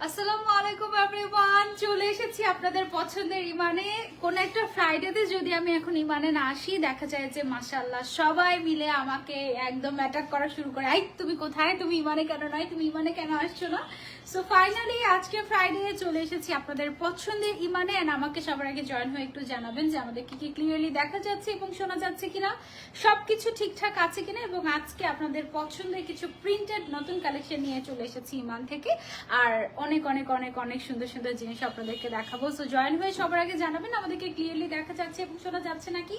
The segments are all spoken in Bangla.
আসসালামু আলাইকুম এভরিওয়ান, চলে এসেছি আপনাদের পছন্দের ইমানে। কোন একটা ফ্রাইডেতে যদি আমি এখন ইমানে না আসি, দেখা যায় যে মাশাআল্লাহ সবাই মিলে আমাকে একদম অ্যাটাক করা শুরু করে। আই তুমি কোথায়, তুমি ইমানে কেন নয়, তুমি ইমানে কেন আসছো না। সো ফাইনালি আজকে ফ্রাইডে চলে এসেছি আপনাদের পছন্দের ইমানে। এন্ড আমাকে সবার আগে জয়েন হয়ে একটু জানাবেন যে আমাদের কি কি ক্লিয়ারলি দেখা যাচ্ছে এবং শোনা যাচ্ছে কিনা, সবকিছু ঠিকঠাক আছে কিনা। এবং আজকে আপনাদের পছন্দের কিছু প্রিন্টেড নতুন কালেকশন নিয়ে চলে এসেছি ইমান থেকে, আর অনেক অনেক অনেক অনেক সুন্দর সুন্দর জিনিস আপনাদেরকে দেখাবো। সো জয়েন হয়ে সবার আগে জানাবেন আমাদেরকে ক্লিয়ারলি দেখা যাচ্ছে এবং শোনা যাচ্ছে নাকি।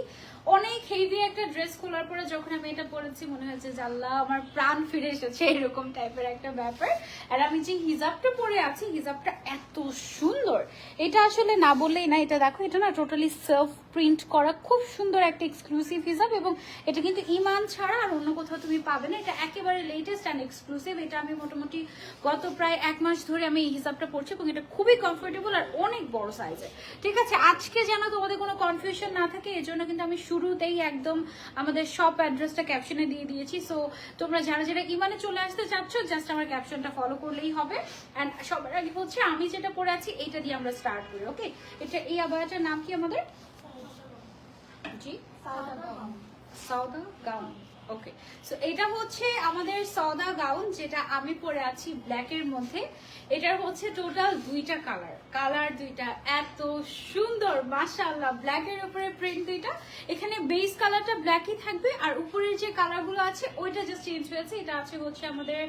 অনেক হেভি একটা ড্রেস খোলার পরে যখন আমি এটা পরেছি মনে হয়েছে যে আল্লাহ আমার প্রাণ ফিরে এসেছে, এরকম টাইপের একটা ব্যাপার। আর আমি যে হিজাবটা পরে আছি, হিজাবটা এত সুন্দর, এটা আসলে না বললেই না। এটা দেখো, এটা না টোটালি সেলফ প্রিন্ট করা, খুব সুন্দর একটা এক্সক্লুসিভ হিজাব। এবং এটা কিন্তু ইমান ছাড়া আর অন্য কোথাও তুমি পাবে না। এটা একেবারে লেটেস্ট অ্যান্ড এক্সক্লুসিভ। এটা আমি মোটামুটি গত প্রায় 1 মাস ধরে আমি এই হিসাবটা পড়ছি এবং এটা খুবই কমফোর্টেবল আর অনেক বড় সাইজের। ঠিক আছে, আজকে যেন তোমাদের কোনো কনফিউশন না থাকে এর জন্য কিন্তু আমি শুরুতেই একদম আমাদের শপ অ্যাড্রেসটা ক্যাপশনে দিয়ে দিয়েছি। সো তোমরা যারা যারা ইমানে চলে আসতে চাচ্ছ, জাস্ট আমার ক্যাপশনটা ফলো করলেই হবে। অ্যান্ড সবার আগে হচ্ছে আমি যেটা পরে আছি এইটা দিয়ে আমরা স্টার্ট করি। ওকে, এটা এই আবায়াটার নাম কি আমাদের? জি, সাউদা গাউন। ওকে, সো এটা হচ্ছে আমাদের সাউদা গাউন, যেটা আমি পরে আছি ব্ল্যাকের মধ্যে। এটার হচ্ছে টোটাল 2টা কালার 2টা এত সুন্দর মাশাআল্লাহ। ব্ল্যাকের উপরে প্রিন্ট 2টা, এখানে বেস কালারটা ব্ল্যাকই থাকবে আর উপরের যে কালারগুলো আছে ওইটা জাস্ট চেঞ্জ হয়েছে। এটা আছে হচ্ছে আমাদের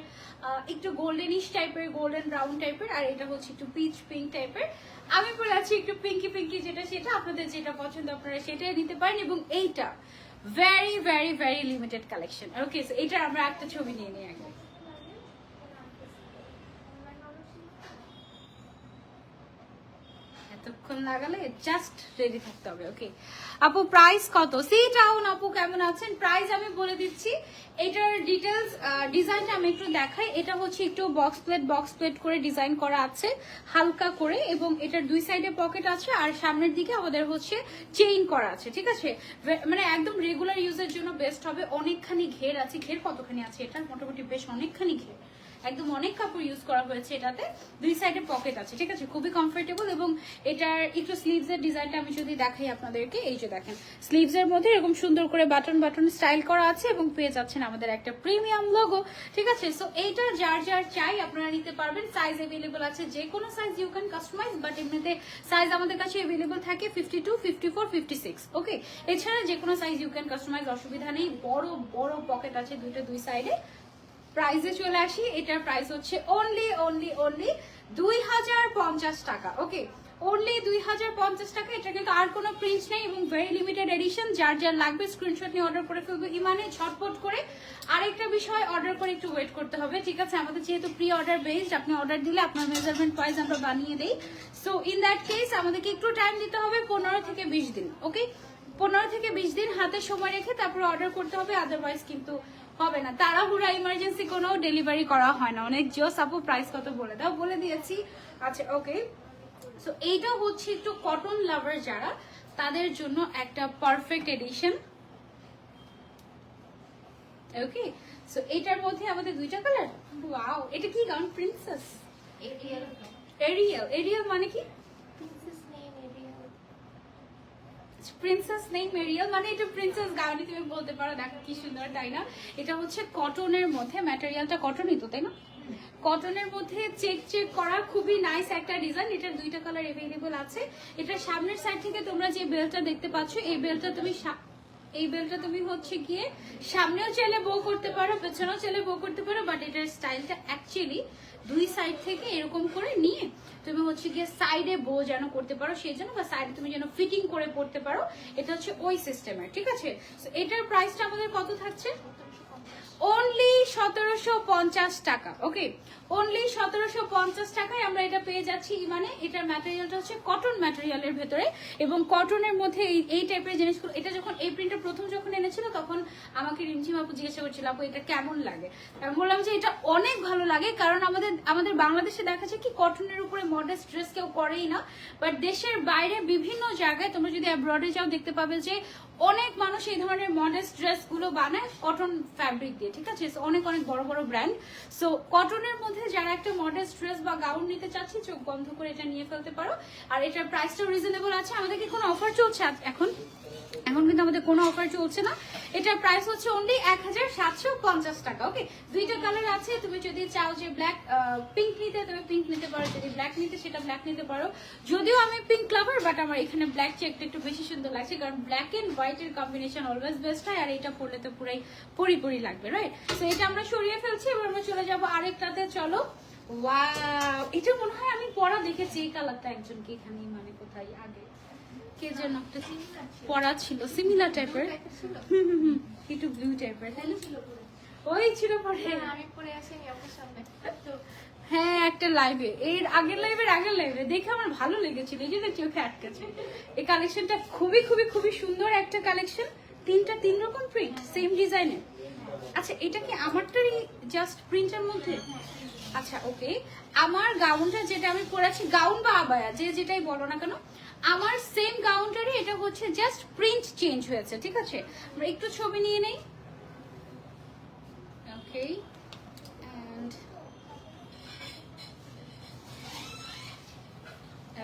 একটু গোল্ডেনিশ টাইপের, গোল্ডেন ব্রাউন টাইপের, আর এটা হচ্ছে একটু পিচ পিঙ্ক টাইপের। আমি পরে আছি একটু পিঙ্কি পিঙ্কি, যেটা সেটা আপনাদের যেটা পছন্দ আপনারা সেটাই নিতে পারেন। এবং এইটা very very very limited collection. Okay, so এটা আমরা একটা ছবি নিয়ে নিই আগে। এতক্ষণ লাগালে জাস্ট রেডি থাকতে হবে। ওকে আপু, প্রাইস কত? সি টাউন আপু কেমন আছেন? প্রাইস আমি বলে দিচ্ছি। এটার ডিটেলস ডিজাইনটা আমি একটু দেখাই। এটা হচ্ছে একটু বক্স প্লেট করে ডিজাইন করা আছে হালকা করে, এবং এটার 2 সাইডে পকেট আছে আর সামনের দিকে আমাদের হচ্ছে চেইন করা আছে। ঠিক আছে, মানে একদম রেগুলার ইউজের জন্য বেস্ট হবে। অনেকখানি ঘের আছে। ঘের কতখানি আছে? এটা মোটামুটি বেশ অনেকখানি ঘের, একদম অনেক কাপড় ইউজ করা হয়েছে এটাতে। 2 সাইডে পকেট আছে। ঠিক আছে, খুবই কমফোর্টেবল। এবং এটার একটু স্লিভস এর ডিজাইনটা আমি যদি দেখাই আপনাদেরকে, এই যে দেখেন স্লিভস এর মধ্যে এরকম সুন্দর করে বাটন বাটন স্টাইল করা আছে এবং পেয়ে যাচ্ছেন আমাদের একটা প্রিমিয়াম লোগো। ঠিক আছে, সো এইটা যার যার চাই আপনারা নিতে পারবেন। সাইজ अवेलेबल আছে, যে কোনো size you can customise, but এমনিতে সাইজ আমাদের কাছে अवेलेबल থাকে 52, 54, 56। ওকে, এছাড়া যে কোনো সাইজ ইউ ক্যান কাস্টমাইজ, অসুবিধা নেই। বড় বড় পকেট আছে 2 সাইডে। প্রাইসে চলে আসি। এটার প্রাইস হচ্ছে অনলি 2050 টাকা। ওকে, অনলি 2050 টাকা। এটা কিন্তু আর কোনো প্রিন্ট নেই এবং ভেরি লিমিটেড এডিশন। যার যার লাগবে স্ক্রিনশট নিয়ে অর্ডার করে ফেলবো ইমানে ঝটপট করে। আরেকটা বিষয়, অর্ডার করে একটু ওয়েট করতে হবে। ঠিক আছে, আমাদের যেহেতু প্রি অর্ডার বেসড, আপনি অর্ডার দিলে আপনার মেজারমেন্ট ওয়াইজ আমরা বানিয়ে দেই। সো ইন দ্যাট কেস আমাদেরকে একটু টাইম দিতে হবে, 15 থেকে 20 দিন। ওকে, 15 থেকে 20 দিন হাতে সময় রেখে তারপর অর্ডার করতে হবে, আদারওয়াইজ কিন্তু হবে না। তাড়াহুড়া ইমার্জেন্সি কোনো ডেলিভারি করা হয় না। অনেক জোস আপু, প্রাইস কত বলে দাও? বলে দিয়েছি। আচ্ছা ওকে, সো এইটা হচ্ছে একটু কটন লাভার যারা, তাদের জন্য একটা পারফেক্ট এডিশন। ওকে, সো এটার মধ্যে আমাদের 2টা কালার। ওয়াও, এটা কি গাউন? প্রিন্সেস এরিয়াল মানে কি? প্রিন্সেস নেম এরিয়াল মানে এটা প্রিন্সেস গাউনি তুমি বলতে পারো। দেখো কি সুন্দর, তাই না? এটা হচ্ছে কটনের মধ্যে, ম্যাটেরিয়ালটা কটনই তো, তাই না? কটনের মধ্যে চেক করা, খুবই নাইস একটা ডিজাইন। এটার 2টা কালার अवेलेबल আছে। এটা সামনের সাইড থেকে তোমরা যে বেলটা দেখতে পাচ্ছ, এই বেলটা তুমি হচ্ছে গিয়ে সামনেও চাইলে বো করতে পারো, পেছনেও চাইলে বো করতে পারো, বাট এটার স্টাইলটা অ্যাকচুয়ালি 2 সাইড থেকে এরকম করে নিয়ে তুমি হচ্ছে গিয়ে সাইডে বো যেন করতে পারো সেই জন্য, বা সাইডে তুমি যেন ফিটিং করে পড়তে পারো, এটা হচ্ছে ওই সিস্টেমের। ঠিক আছে, এটার প্রাইসটা আমাদের কত থাকছে? অনলি 1750 টাকা। ওকে, অনলি 1750 টাকায় আমরা এটা পেয়ে যাচ্ছি ইমানে। এটার ম্যাটেরিয়ালটা হচ্ছে কটন ম্যাটেরিয়ালের ভেতরে, এবং কটনের মধ্যে এই টাইপের জিনিসগুলো। এটা যখন এই প্রিন্টটা প্রথম যখন এনেছিল তখন আমাকে রিমঝিম আপু জিজ্ঞাসা করছিল, আপু এটা কেমন লাগে? আমি বললাম যে এটা অনেক ভালো লাগে, কারণ আমাদের বাংলাদেশে দেখা যায় কি কটনের উপরে মডেস্ট ড্রেস কেউ করেই না, বাট দেশের বাইরে বিভিন্ন জায়গায় তোমরা যদি অ্যাব্রডে যাও দেখতে পাবে যে অনেক মানুষ এই ধরনের মডেস্ট ড্রেস গুলো বানায় কটন ফ্যাব্রিক দিয়ে, ঠিক আছে? অনেক অনেক বড় বড় ব্র্যান্ড। সো কটনের মধ্যে যারা একটা মডেস্ট ড্রেস বা গাউন নিতে চাচ্ছি, চোখ বন্ধ করে এটা নিয়ে ফেলতে পারো। আর এটার প্রাইসটাও রিজনেবল আছে। আমাদের কি কোনো অফার চলছে এখন? এখন কিন্তু আমাদের কোনো অফার চলছে না। এটার প্রাইস হচ্ছে অনলি 1750 টাকা। ওকে, দুইটা কালার আছে। তুমি যদি চাও যে ব্ল্যাক পিঙ্ক নিতে, তুমি পিঙ্ক নিতে পারো। যদি ব্ল্যাক নিতে, সেটা ব্ল্যাক নিতে পারো। যদিও আমি পিঙ্ক লাভার, বাট আমার এখানে ব্ল্যাক চেকটা একটু বেশি সুন্দর লাগছে, কারণ ব্ল্যাক এন্ড হোয়াইট এর কম্বিনেশন অলওয়েজ বেস্ট হয়। আর এটা পরলে তো পুরাই পরি লাগবে, রাইট? তো এটা আমরা সরিয়ে ফেলছি। এবার আমরা চলে যাবো আরেকটাতে। চলো। ওয়াও, এটা মনে হয় আমি পরা দেখেছি এই কালারটা একজনকে এখানে, মানে কোথায় আগে কে যেন একটা পরা ছিল সিমিলার টাইপের, একটু ব্লু টাইপের, তাই না? ওই ছিল পরে আমি পরে আসি আপনার সামনে। হ্যাঁ, একটা লাইভে, এর আগের লাইভে দেখে আমার ভালো লেগেছিল, এই জন্য চোখে আটকেছে। এই কালেকশনটা খুবই খুবই খুবই সুন্দর একটা কালেকশন। তিন রকম প্রিন্ট, সেম ডিজাইনের। আচ্ছা, এটা কি আমারটারই জাস্ট প্রিন্টের মধ্যে? আচ্ছা, ওকে। আমার গাউনটা যেটা আমি পরেছি, গাউন বা আবায়া যে যেটাই বলো না কেন, আমার সেম গাউনটারই এটা হচ্ছে জাস্ট প্রিন্ট চেঞ্জ হয়েছে, ঠিক আছে? আমরা একটু ছবি নিয়ে নেই। ওকে, এন্ড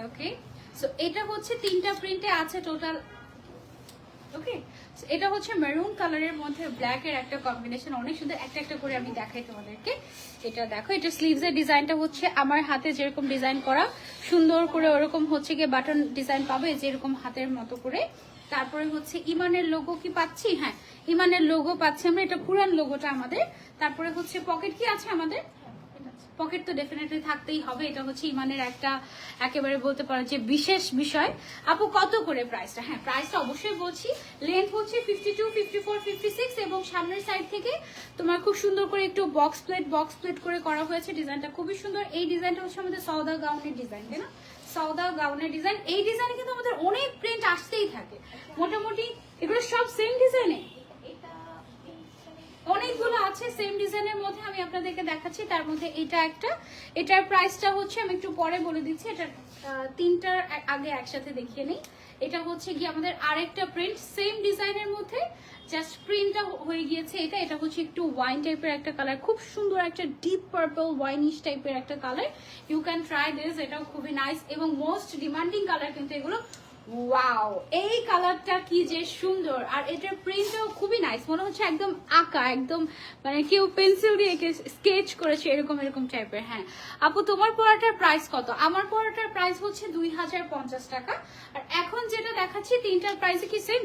ওকে, সো এটা হচ্ছে তিনটা প্রিন্টে আছে টোটাল। ওকে, এটা হচ্ছে মেরুন কালারের মধ্যে ব্ল্যাক এর একটা কম্বিনেশন, অনেক সুন্দর। একটা একটা করে আমি দেখাই তোমাদেরকে। এটা দেখো, এটা স্লিভস এর ডিজাইনটা হচ্ছে আমার হাতে যেরকম ডিজাইন করা, সুন্দর করে ওরকম হচ্ছে গিয়ে বাটন ডিজাইন পাবে, যেরকম হাতের মতো করে। তারপরে হচ্ছে ইমানের লোগো কি পাচ্ছি? হ্যাঁ, ইমানের লোগো পাচ্ছি আমরা, এটা পুরান লোগোটা আমাদের। তারপরে হচ্ছে পকেট কি আছে আমাদের? পকেট তো ডেফিনেটলি থাকতেই হবে। এটা হচ্ছে ইমানের একটা একেবারে বলতে পারো যে বিশেষ বিষয়। আপু কত করে প্রাইসটা? হ্যাঁ, প্রাইসটা অবশ্যই বলছি। লেন্থ হচ্ছে 52, 54, 56 এবং সামনের সাইড থেকে তোমার খুব সুন্দর করে একটু বক্স প্লেট করে করা হয়েছে। ডিজাইনটা খুবই সুন্দর। এই ডিজাইনটা হচ্ছে আমাদের সওদা গাউনের ডিজাইন, তাই না? সওদা গাউনের ডিজাইন। এই ডিজাইনে কিন্তু আমাদের অনেক প্রিন্ট আসতেই থাকে, মোটামুটি এগুলো সব সেম ডিজাইনে অনেকগুলো আছে সেম ডিজাইনের মধ্যে। আমি আপনাদেরকে দেখাচ্ছি, তার মধ্যে এটা একটা। এটার প্রাইসটা হচ্ছে আমি একটু পরে বলে দিচ্ছি। এটা তিনটার আগে একসাথে দেখিয়ে নিই। এটা হচ্ছে কি আমাদের আরেকটা প্রিন্ট সেম ডিজাইনের মধ্যে, জাস্ট প্রিন্টটা হয়ে গিয়েছে এটা। এটা হচ্ছে একটু ওয়াইন টাইপের একটা কালার, খুব সুন্দর একটা ডিপ পার্পল ওয়াইনিশ টাইপের একটা colour. You can try this, এটাও খুবই নাইস এবং মোস্ট ডিমান্ডিং কালার কিন্তু এগুলো। ওয়াও, এই কালারটা কি যে সুন্দর, আর এটার প্রিন্টটাও খুবই নাইস, মনে হচ্ছে একদম আঁকা, একদম মানে কেউ পেন্সিল দিয়ে স্কেচ করেছে এরকম টাইপের। হ্যাঁ আপু, তোমার পড়াটার প্রাইস কত? আমার পড়াটার প্রাইস হচ্ছে 2050 টাকা। আর এখন যেটা দেখাচ্ছি তিনটার প্রাইসে কি সেম?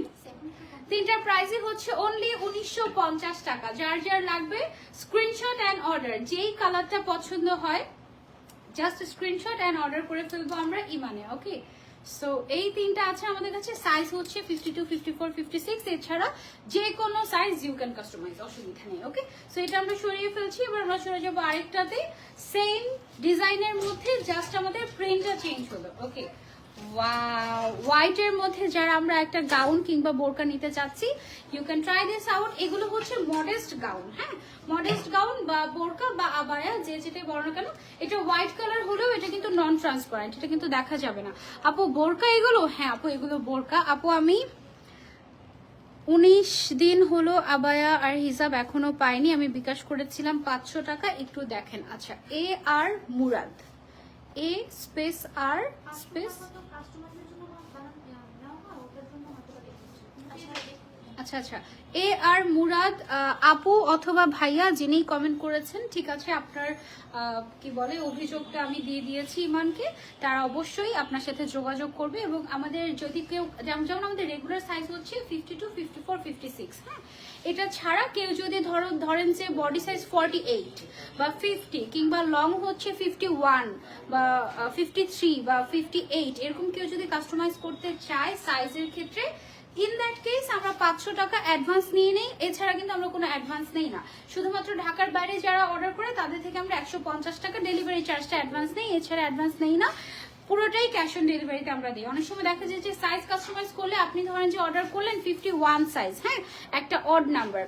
তিনটার প্রাইসই হচ্ছে অনলি 1950 টাকা। যার যার লাগবে স্ক্রিনশট অ্যান্ড অর্ডার, যেই কালারটা পছন্দ হয় জাস্ট স্ক্রিনশট অ্যান্ড অর্ডার করে ফেলবো আমরা ইমানে। ওকে, সো এই তিনটা আছে আমাদের কাছে। সাইজ হচ্ছে 52, 54, 56। এছাড়া যে কোনো সাইজ ইউ ক্যান কাস্টমাইজ, অসুবিধা নেই। ওকে, সো এটা আমরা সরিয়ে ফেলছি। এবার আমরা সরে যাবো আরেকটাতে, সেম ডিজাইনের মধ্যে জাস্ট আমাদের প্রিন্টটা চেঞ্জ হলো। ওকে, ওয়াও, হোয়াইটের মধ্যে যারা আমরা একটা গাউন কিংবা বোরকা নিতে চাচ্ছি, you can try this out. এগুলো হচ্ছে মডেস্ট গাউন। হ্যাঁ, মডেস্ট গাউন বা বোরকা বা আবায়া যে যেটাই বলো না কেন। এটা হোয়াইট কালার হলেও এটা কিন্তু নন ট্রান্সপারেন্ট, এটা কিন্তু দেখা যাবে না। আপু বোরকা এগুলো? হ্যাঁ আপু, এগুলো বোরকা। আপু আমি 19 দিন হলো আবায়া আর হিজাব এখনো পাইনি, আমি বিকাশ করেছিলাম 500 টাকা, একটু দেখেন। আচ্ছা, এ আর মুরাদ, এ স্পেস আর স্পেস, আচ্ছা আচ্ছা, এ আর মুরাদ আপু অথবা ভাইয়া যিনি কমেন্ট করেছেন, ঠিক আছে, আপনার কি বলে অভিযোগটা আমি দিয়ে দিয়েছি ইমানকে। তারা অবশ্যই আপনার সাথে যোগাযোগ করবে। এবং আমাদের যদি কেউ যেমন আমাদের রেগুলার সাইজ হচ্ছে 52, 54, 56। হ্যাঁ, এটা ছাড়া কেউ যদি ধরেন যে বডি সাইজ 48 বা 50 কিংবা লং হচ্ছে 51 বা 53 বা 58, এরকম কেউ যদি কাস্টমাইজ করতে চায় সাইজের ক্ষেত্রে, ইন দ্যাট কেস আমরা 500 টাকা অ্যাডভান্স নিয়ে নেই। এছাড়া কিন্তু আমরা কোনো অ্যাডভান্স নেই না। শুধুমাত্র ঢাকার বাইরে যারা অর্ডার করে তাদের থেকে আমরা 150 টাকা ডেলিভারি চার্জটা অ্যাডভান্স নেই, এছাড়া অ্যাডভান্স নেই না। পুরোটাই ক্যাশ অন ডেলিভারিতে আমরা দিই। অনেক সময় দেখা যায় যে সাইজ কাস্টমাইজ করলে আপনি ধরেন যে অর্ডার করলেন 51 সাইজ, হ্যাঁ, একটা অড নাম্বার।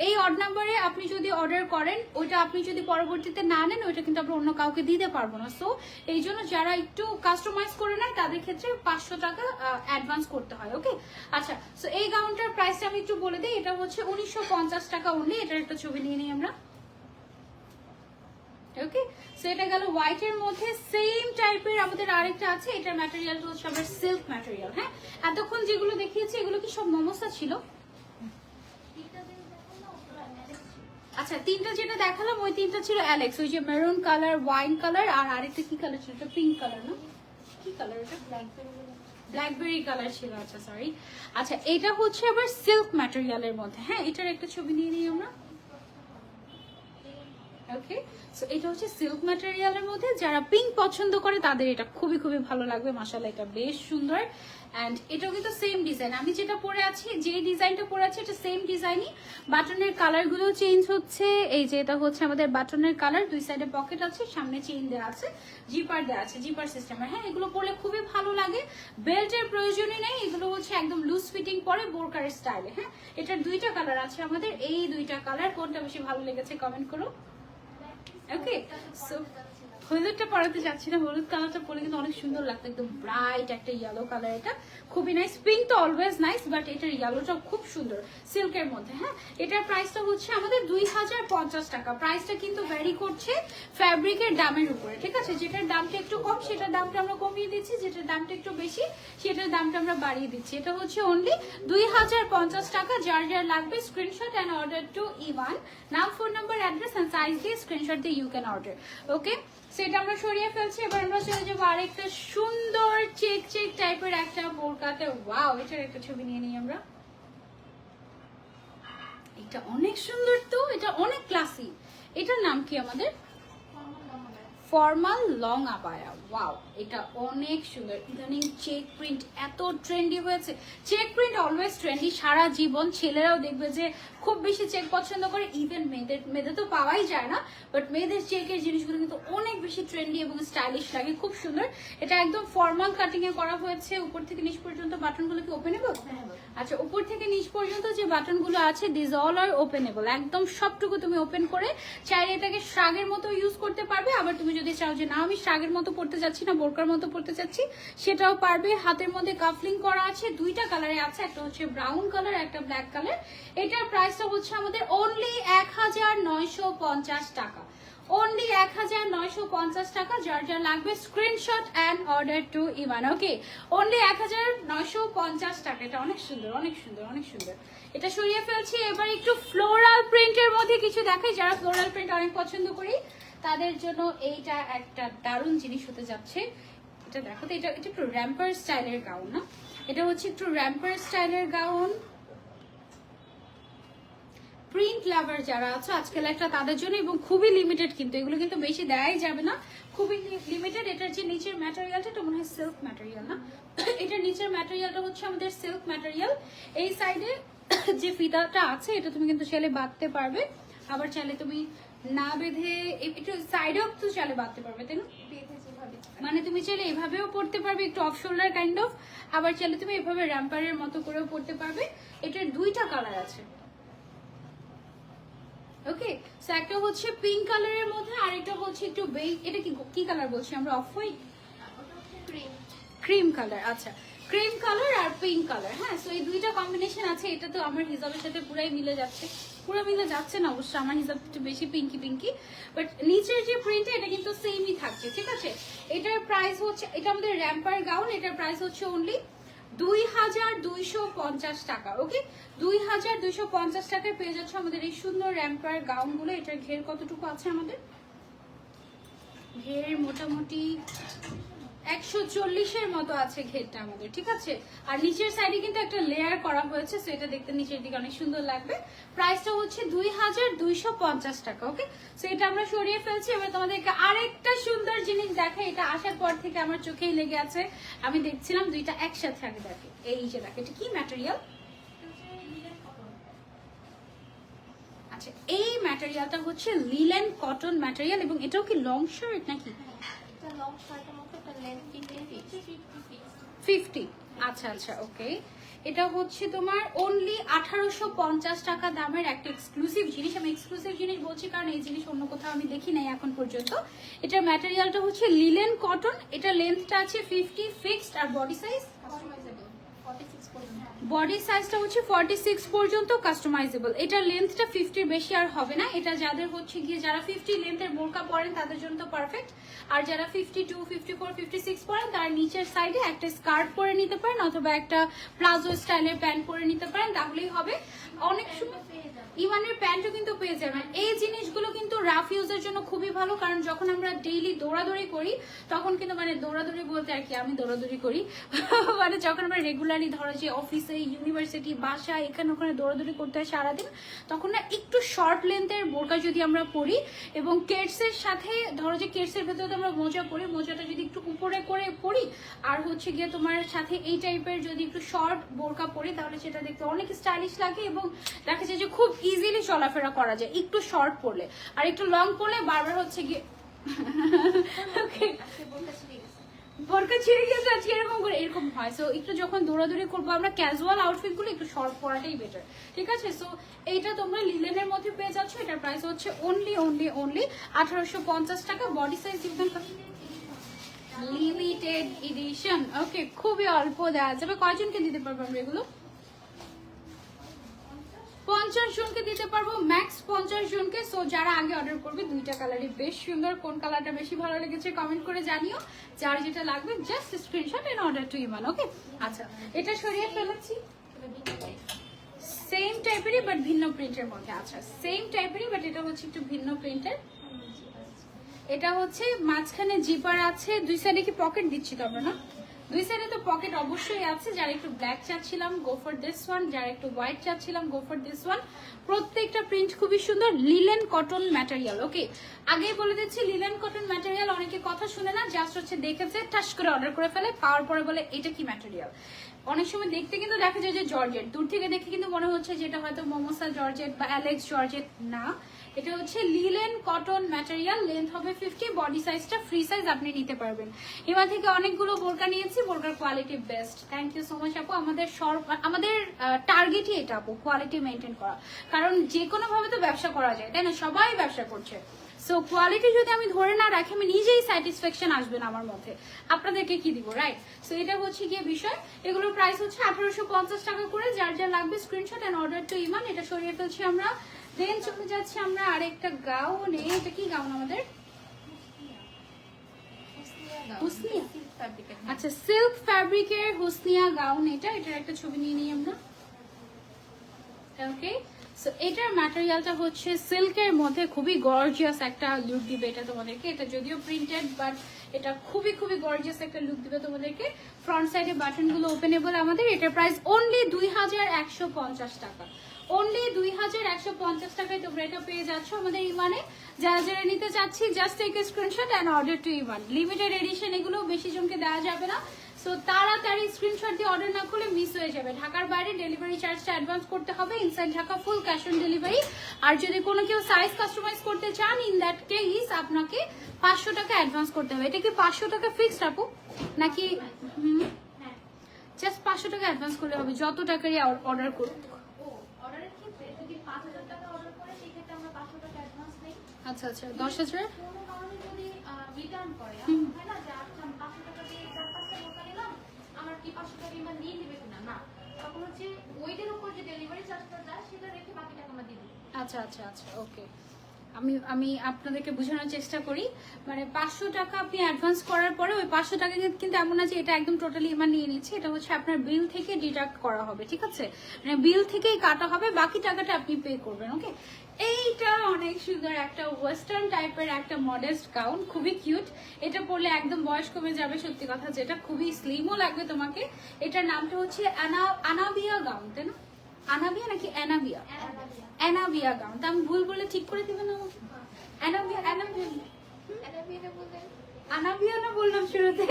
এই অড নাম্বারে আপনি যদি অর্ডার করেন, ওইটা আপনি যদি পরবর্তীতে না নেন, ওইটা কিন্তু আমরা অন্য কাউকে দিতে পারবো না। সো এই জন্য যারা একটু কাস্টমাইজ করে নেয় তাদের ক্ষেত্রে 500 টাকা অ্যাডভান্স করতে হয়। ওকে, আচ্ছা, সো এই গাউনটার প্রাইসটা আমি একটু বলে দিই। এটা হচ্ছে 1950 টাকা অনলি। এটার একটা ছবি নিয়ে নিই আমরা। ওকে, সো এটা গেল হোয়াইট এর মধ্যে। সেম টাইপের আমাদের আরেকটা আছে, এটার ম্যাটেরিয়ালটা হচ্ছে আবার সিল্ক ম্যাটেরিয়াল। হ্যাঁ, এতক্ষণ যেগুলো দেখিয়েছি এগুলো কি সব মোমোসা ছিল? আচ্ছা, তিনটা যেটা দেখালাম ওই তিনটা ছিল অ্যালেক্স, ওই যে মেরুন কালার, ওয়াইন কালার, আর আরেকটা কি কালার ছিল? এটা পিঙ্ক কালার না? কি কালার এটা? ব্ল্যাকবেরি কালার ছিল। আচ্ছা সরি। আচ্ছা, এটা হচ্ছে আবার সিল্ক ম্যাটেরিয়ালের মধ্যে। হ্যাঁ, এটার একটা ছবি নিয়ে নিই আমরা। ওকে, সো এটা হচ্ছে সিল্ক ম্যাটেরিয়ালের মধ্যে। যারা পিঙ্ক পছন্দ করে তাদের এটা খুবই খুবই ভালো লাগবে। মাশাআল্লাহ, এটা বেশ সুন্দর। অ্যান্ড এটাও কিন্তু সেম ডিজাইন। আমি যেটা পরে আছি, যে ডিজাইনটা পরে আছি, এটা সেম ডিজাইনই। বাটনের কালারগুলো চেঞ্জ হচ্ছে। এই যে এটা হচ্ছে আমাদের বাটনের কালার, দুই সাইডে পকেট আছে, সামনে চেইন দেওয়া আছে, জিপার দেওয়া আছে, জিপার সিস্টেমের। হ্যাঁ, এগুলো পরলে খুবই ভালো লাগে। বেল্টের প্রয়োজনই নেই, এগুলো হচ্ছে একদম লুজ ফিটিং পরে বোরকার স্টাইলে। হ্যাঁ, এটার দুইটা কালার আছে আমাদের। এই দুইটা কালার কোনটা বেশি ভালো লেগেছে কমেন্ট করো। ওকে, সো হলুদটা পরাতে যাচ্ছি না, হলুদ কালারটা পরে কিন্তু অনেক সুন্দর লাগতো, একদম ব্রাইট একটা ইয়েলো কালার। এটা খুবই নাইস। পিঙ্ক তো অলওয়েজ নাইস, বাট এটার ইয়েলোটা খুব সুন্দর সিল্কের মধ্যে। হ্যাঁ, এটার প্রাইসটা হচ্ছে আমাদের 2050 টাকা। প্রাইসটা কিন্তু ভ্যারি করছে ফ্যাব্রিকের দামের উপরে, ঠিক আছে? যেটার দামটা একটু কম সেটার দামটা আমরা কমিয়ে দিচ্ছি, যেটার দামটা একটু বেশি সেটার দামটা আমরা বাড়িয়ে দিচ্ছি। এটা হচ্ছে অনলি 2050 টাকা। যার যার লাগবে screenshot and order to Evan. নাম, phone number, address and size দিয়ে স্ক্রিনশট দিয়ে ইউ ক্যান অর্ডার। ওকে, সেটা আমরা সরিয়ে ফেলছি। এবার আমরা চলে যাবো আরেকটা সুন্দর চেক চেক টাইপের একটা বোরকাতে। ওয়াও, এটার একটা ছবি নিয়ে নিই আমরা। এটা অনেক সুন্দর, তো এটা অনেক ক্লাসি। এটার নাম কি আমাদের? Formal long abaya. ওয়াও, এটা অনেক সুন্দর। ইদানিং চেক প্রিন্ট এত ট্রেন্ডি হয়েছে। চেক প্রিন্ট অলওয়েজ ট্রেন্ডি সারা জীবন। ছেলেরাও দেখবে যে খুব বেশি চেক পছন্দ করে। ইভেন মেয়েদের তো পাওয়াই যায় না, বাট মেয়েদের চেকের জিনিসগুলো কিন্তু অনেক বেশি ট্রেন্ডি এবং স্টাইলিশ লাগে, খুব সুন্দর। এটা একদম ফর্মাল কাটিং এ করা হয়েছে। উপর থেকে নিচ পর্যন্ত বাটনগুলো কি ওপেনেবল? আচ্ছা, উপর থেকে নিচ পর্যন্ত যে বাটনগুলো আছে দিস অল আর ওপেনেবল। একদম সবটুকু তুমি ওপেন করে চাইলে এটাকে শ্রাগের মতো ইউজ করতে পারবে। আবার তুমি যদি চাও যে না, আমি শ্রাগের মতো পড়তে যাচ্ছি না, বোরকার মতো পড়তে চাচ্ছি, সেটাও পারবে। হাতের মধ্যে কাফলিং করা আছে, দুইটা কালারে আছে, একটা হচ্ছে ব্রাউন কালার, একটা ব্ল্যাক কালার। এটার প্রাইসটা হচ্ছে আমাদের অনলি 1950 টাকা। অনলি 1950 টাকা। যার যার লাগবে screenshot and order to Evan. Okay, only 1950 টাকা। এটা অনেক সুন্দর, অনেক সুন্দর, অনেক সুন্দর। এটা সরিয়ে ফেলছি। এবার একটু ফ্লোরাল প্রিন্টের মধ্যে কিছু দেখাই। যারা ফ্লোরাল প্রিন্ট অনেক পছন্দ করি তাদের জন্য এইটা একটা দারুণ জিনিস হতে যাচ্ছে। এটা দেখো তো, এটা একটু র্যাম্পার স্টাইলের গাউন না? এটা হচ্ছে একটু র্যাম্পার স্টাইলের গাউন। প্রিন্ট লাভার যারা আছে আজকাল একটা তাদের জন্য, এবং খুবই লিমিটেড, কিন্তু এগুলো কিন্তু বেশি দেয়াই যাবে না, খুবই লিমিটেড। এটার যে নিচের ম্যাটেরিয়ালটা, এটা মনে হয় সিল্ক ম্যাটেরিয়াল না? এটার নিচের ম্যাটেরিয়ালটা হচ্ছে আমাদের সিল্ক ম্যাটেরিয়াল। এই সাইডে যে ফিতাটা আছে এটা তুমি কিন্তু চাইলে বাঁধতে পারবে, আবার চাইলে তুমি না বেঁধে একটু সাইডেও তো চাইলে বাঁধতে পারবে, তাই না? মানে তুমি চাইলে এভাবেও পড়তে পারবে, একটু অফ শোল্ডার কাইন্ড অফ। আবার চাইলে তুমি এভাবে র্যাম্পারের মতো করেও পড়তে পারবে। এটার দুইটা কালার আছে। ওকে, সো একটা হচ্ছে পিঙ্ক কালারের মধ্যে, আর এটা হচ্ছে একটু এটা কি কালার বলছি আমরা? Off white, cream colour. আচ্ছা, ক্রিম কালার আর পিঙ্ক কালার। হ্যাঁ, সো এই দুইটা কম্বিনেশন আছে। এটা তো আমার হিসাবের সাথে পুরাই মিলে যাচ্ছে। পুরো মিলে যাচ্ছে না অবশ্য, আমার হিসাব একটু বেশি পিঙ্কি পিঙ্কি, বাট নিচের যে প্রিন্ট এটা কিন্তু সেমই থাকছে, ঠিক আছে? এটার প্রাইস হচ্ছে, এটা আমাদের র্যাম্পার গাউন, এটার প্রাইস হচ্ছে অনলি 2250 টাকা। ওকে, 2250 টাকায় পেয়ে যাচ্ছে আমাদের এই সুন্দর র্যাম্পার গাউন গুলো। এটার ঘের কতটুকু আছে আমাদের? ঘের মোটামুটি 140-এর মতো আছে ঘেরটা আমাদের, ঠিক আছে? আর নিচের সাইডে কিন্তু একটা লেয়ার করা হয়েছে, সো এটা দেখতে নিচের দিকে অনেক সুন্দর লাগবে। প্রাইসটা হচ্ছে 2250 টাকা। ওকে, সো এটা আমরা সরিয়ে ফেলছি। এবার তোমাদেরকে আরেকটা সুন্দর জিনিস দেখাই। এটা আসার পর থেকে আমার চোখেই লেগে আছে, আমি দেখছিলাম দুইটা একসাথে আগে দেখে। এই যে দেখো, এটা কি ম্যাটেরিয়াল? আচ্ছা, এই ম্যাটেরিয়ালটা হচ্ছে লিলেন কটন ম্যাটেরিয়াল, এবং এটাও কি লং শার্ট নাকি? এটা লং শার্টের মধ্যে একটা লেন্থ 50 50। আচ্ছা আচ্ছা, ওকে। এটা হচ্ছে তোমার অনলি 1850 টাকা দামের একটা এক্সক্লুসিভ জিনিস। আমি এক্সক্লুসিভ জিনিস বলছি কারণ এই জিনিস অন্য কোথাও আমি দেখি নাই এখন পর্যন্ত। এটার ম্যাটেরিয়ালটা হচ্ছে লিলেন কটন, এটা লেন্থটা আছে 50 ফিক্সড, আর বডি সাইজ কাস্টমাইজেবল 46 পর্যন্ত। বডি সাইজটা হচ্ছে 46 পর্যন্ত কাস্টমাইজেবল। এটার লেন্থটা 50 এর বেশি আর হবে না। এটা যাদের হচ্ছে গিয়ে যারা 50 লেন্থের বোরকা পরেন তাদের জন্য তো পারফেক্ট। আর যারা 52, 54, 56 পরেন তারা নিচের সাইডে একটা স্কার্ট পরে নিতে পারেন অথবা একটা প্লাজো স্টাইলের প্যান্ট পরে নিতে পারেন, তাহলেই হবে। অনেক সময় ইমানের প্যান্টও কিন্তু পেয়ে যাবেন। এই জিনিসগুলো কিন্তু রাফ ইউজের জন্য খুবই ভালো, কারণ যখন আমরা ডেইলি দৌড়াদৌড়ি করি তখন কিন্তু মানে দৌড়াদৌড়ি বলতে আর কি আমি দৌড়াদৌড়ি করি মানে যখন আমরা রেগুলারলি ধরো যে অফিসে, ইউনিভার্সিটি, বাসায় এখানে ওখানে দৌড়াদৌড়ি করতে হয় সারাদিন, তখন না একটু শর্ট লেন্থের বোরকা যদি আমরা পরি এবং কেটসের সাথে ধরো যে কেটসের ভেতরে তো আমরা মোজা পরি, মোজাটা যদি একটু উপরে করে পরি আর হচ্ছে গিয়ে তোমার সাথে এই টাইপের যদি একটু শর্ট বোরকা পরি তাহলে সেটা দেখতে অনেক স্টাইলিশ লাগে এবং দেখা যায় যে খুব ইজিলি চলাফেরা করা যায় একটু শর্ট পরলে। আর একটু লং পরলে বারবার হচ্ছে গিয়ে বোরকা ছিঁড়ে গেছে আজকে এরকম করে এরকম হয়। সো একটু যখন দৌড়াদৌড়ি করবো আমরা ক্যাজুয়াল আউটফিট গুলো একটু শর্ট পরাটাই বেটার, ঠিক আছে? সো এইটা তোমরা লিলেনের মধ্যে পেয়ে যাচ্ছ। এটার প্রাইস হচ্ছে অনলি 1850 টাকা। বডি সাইজ লিমিটেড এডিশন, ওকে। খুবই অল্প দেওয়া যাবে। কয়জনকে দিতে পারবো আমরা এগুলো? 50 জনকে দিতে পারবো, ম্যাক্স 50 জনকে। সো যারা আগে অর্ডার করবে, দুইটা কালারই বেশ সুন্দর। কোন কালারটা বেশি ভালো লেগেছে কমেন্ট করে জানিও। যার যেটা লাগবে just screenshot and order to Iman, okay? আচ্ছা, এটা সরিয়ে ফেলেছি। সেম টাইপেরই বাট ভিন্ন প্রিন্টের মধ্যে। আচ্ছা, সেম টাইপেরই বাট এটা হচ্ছে একটু ভিন্ন প্রিন্টের। এটা হচ্ছে মাঝখানে জিপার আছে, দুই সাইডে কি পকেট দিচ্ছি তো আমরা, না? দুই সাইডে তো পকেট অবশ্যই আছে। যারা একটু ব্ল্যাক চাচ্ছিলাম গো ফর দিস ওয়ান, যারা একটু হোয়াইট চাচ্ছিলাম গো ফর দিস ওয়ান। প্রত্যেকটা প্রিন্ট খুবই সুন্দর, লিলেন কটন ম্যাটেরিয়াল, ওকে? আগেই বলে দিচ্ছি লিলেন কটন ম্যাটেরিয়াল। অনেকে কথা শুনে না, জাস্ট হচ্ছে দেখেছে টাস করে অর্ডার করে ফেলে, পাওয়ার পরে বলে এটা কি ম্যাটেরিয়াল। অনেক সময় দেখতে কিন্তু দেখা যায় যে জর্জেট, দূর থেকে দেখে কিন্তু মনে হচ্ছে যেটা হয়তো মোমোসা জর্জেট বা অ্যালেক্স জর্জেট, না। এটা হচ্ছে লিলেন কটন ম্যাটেরিয়াল, লেন্থ হবে 50, বডি সাইজটা ফ্রি সাইজ আপনি নিতে পারবেন। এবার থেকে অনেকগুলো বোরকা নিয়েছি, বোরকার quality best. Thank you so much আপু। আমাদের টার্গেটই এটা আপু, কোয়ালিটি মেনটেন করা। কারণ যে কোনো ভাবে তো ব্যবসা করা যায়, তাই না? সবাই ব্যবসা করছে। সো কোয়ালিটি যদি আমি ধরে না রাখি আমি নিজেই স্যাটিসফ্যাকশন আসবে না আমার মধ্যে, আপনাদেরকে কি দিব, রাইট? সো এটা হচ্ছে গিয়ে বিষয়। এগুলোর প্রাইস হচ্ছে 1850 টাকা করে। যার যা লাগবে স্ক্রিনশট এন্ড অর্ডার টু ইমান। এটা সরিয়ে ফেলছি আমরা। দেন চলে যাচ্ছি আমরা আরেকটা গাউনে। এটা কি গাউন আমাদের? হুসনিয়া। আচ্ছা, সিল্ক ফ্যাব্রিকের হুসনিয়া গাউন। এটার একটা ছবি নিয়ে নিই আমরা, ওকে? সো এটার ম্যাটেরিয়ালটা হচ্ছে সিল্কের মধ্যে, খুবই গর্জিয়াস একটা লুক দিবে এটা তোমাদেরকে। এটা যদিও প্রিন্টেড বাট এটা খুবই গর্জিয়াস একটা লুক দিবে তোমাদেরকে। ফ্রন্ট সাইডে বাটন গুলো ওপেনেবল আমাদের। এটার প্রাইস অনলি 2150 টাকা। অনলি 2150 টাকায় তোমরা এটা পেয়ে যাচ্ছ আমাদের ইমানে। যারা যারা নিতে চাচ্ছি just take a screenshot and order to Iman. Limited edition, এগুলো বেশি জনকে দেওয়া যাবে না। সো তাড়াতাড়ি স্ক্রিনশট দিয়ে অর্ডার না করলে মিস হয়ে যাবে। ঢাকার বাইরে ডেলিভারি চার্জটা অ্যাডভান্স করতে হবে, inside Dhaka full cash on delivery. আর যদি কোনো কেউ সাইজ কাস্টমাইজ করতে চান, ইন দ্যাট কেস আপনাকে 500 টাকা অ্যাডভান্স করতে হবে। এটা কি 500 টাকা ফিক্সড আপু নাকি? জাস্ট 500 টাকা অ্যাডভান্স করলে হবে, যত টাকারই অর্ডার করুন। অর্ডারের ক্ষেত্রে যদি 5000 টাকা অর্ডার করে সেই ক্ষেত্রে আমরা 500 টাকা অ্যাডভান্স নেই। আচ্ছা, 10,000। কোনো কারণে যদি রিটার্ন করে, হয় না যে আচ্ছা 500 টাকা দিয়ে 4-5টা বোরকা নিলাম, আমার কি 500 টাকা ইমান নিয়ে নেবে কিনা, না। তখন হচ্ছে ওইটার উপর যে ডেলিভারি চার্জটা যায় সেটা রেখে বাকি টাকা আমরা দিয়ে দিই। আচ্ছা, ওকে। আমি আপনাদেরকে বোঝানোর চেষ্টা করি। মানে 500 টাকা আপনি অ্যাডভান্স করার পরে ওই 500 টাকা কিন্তু এমন না যে এটা একদম টোটালি ইমান নিয়ে নিচ্ছে। এটা হচ্ছে আপনার বিল থেকে ডিডাক্ট করা হবে, ঠিক আছে? মানে বিল থেকেই কাটা হবে, বাকি টাকাটা আপনি পে করবেন, ওকে? এইটা অনেক সুন্দর একটা ওয়েস্টার্ন টাইপের একটা মডেস্ট গাউন, খুবই কিউট। এটা পরলে একদম বয়স কমে যাবে, সত্যি কথা যেটা, খুবই স্লিমও লাগবে তোমাকে। এটার নামটা হচ্ছে আনাবিয়া গাউন, তাই না? আনাবিয়া নাকি অ্যানাবিয়া? অ্যানাবিয়া গাউন। তা আমি ভুল বলে ঠিক করে দিবেন আমাকে? অ্যানাবিয়া না বললাম শুরুতে?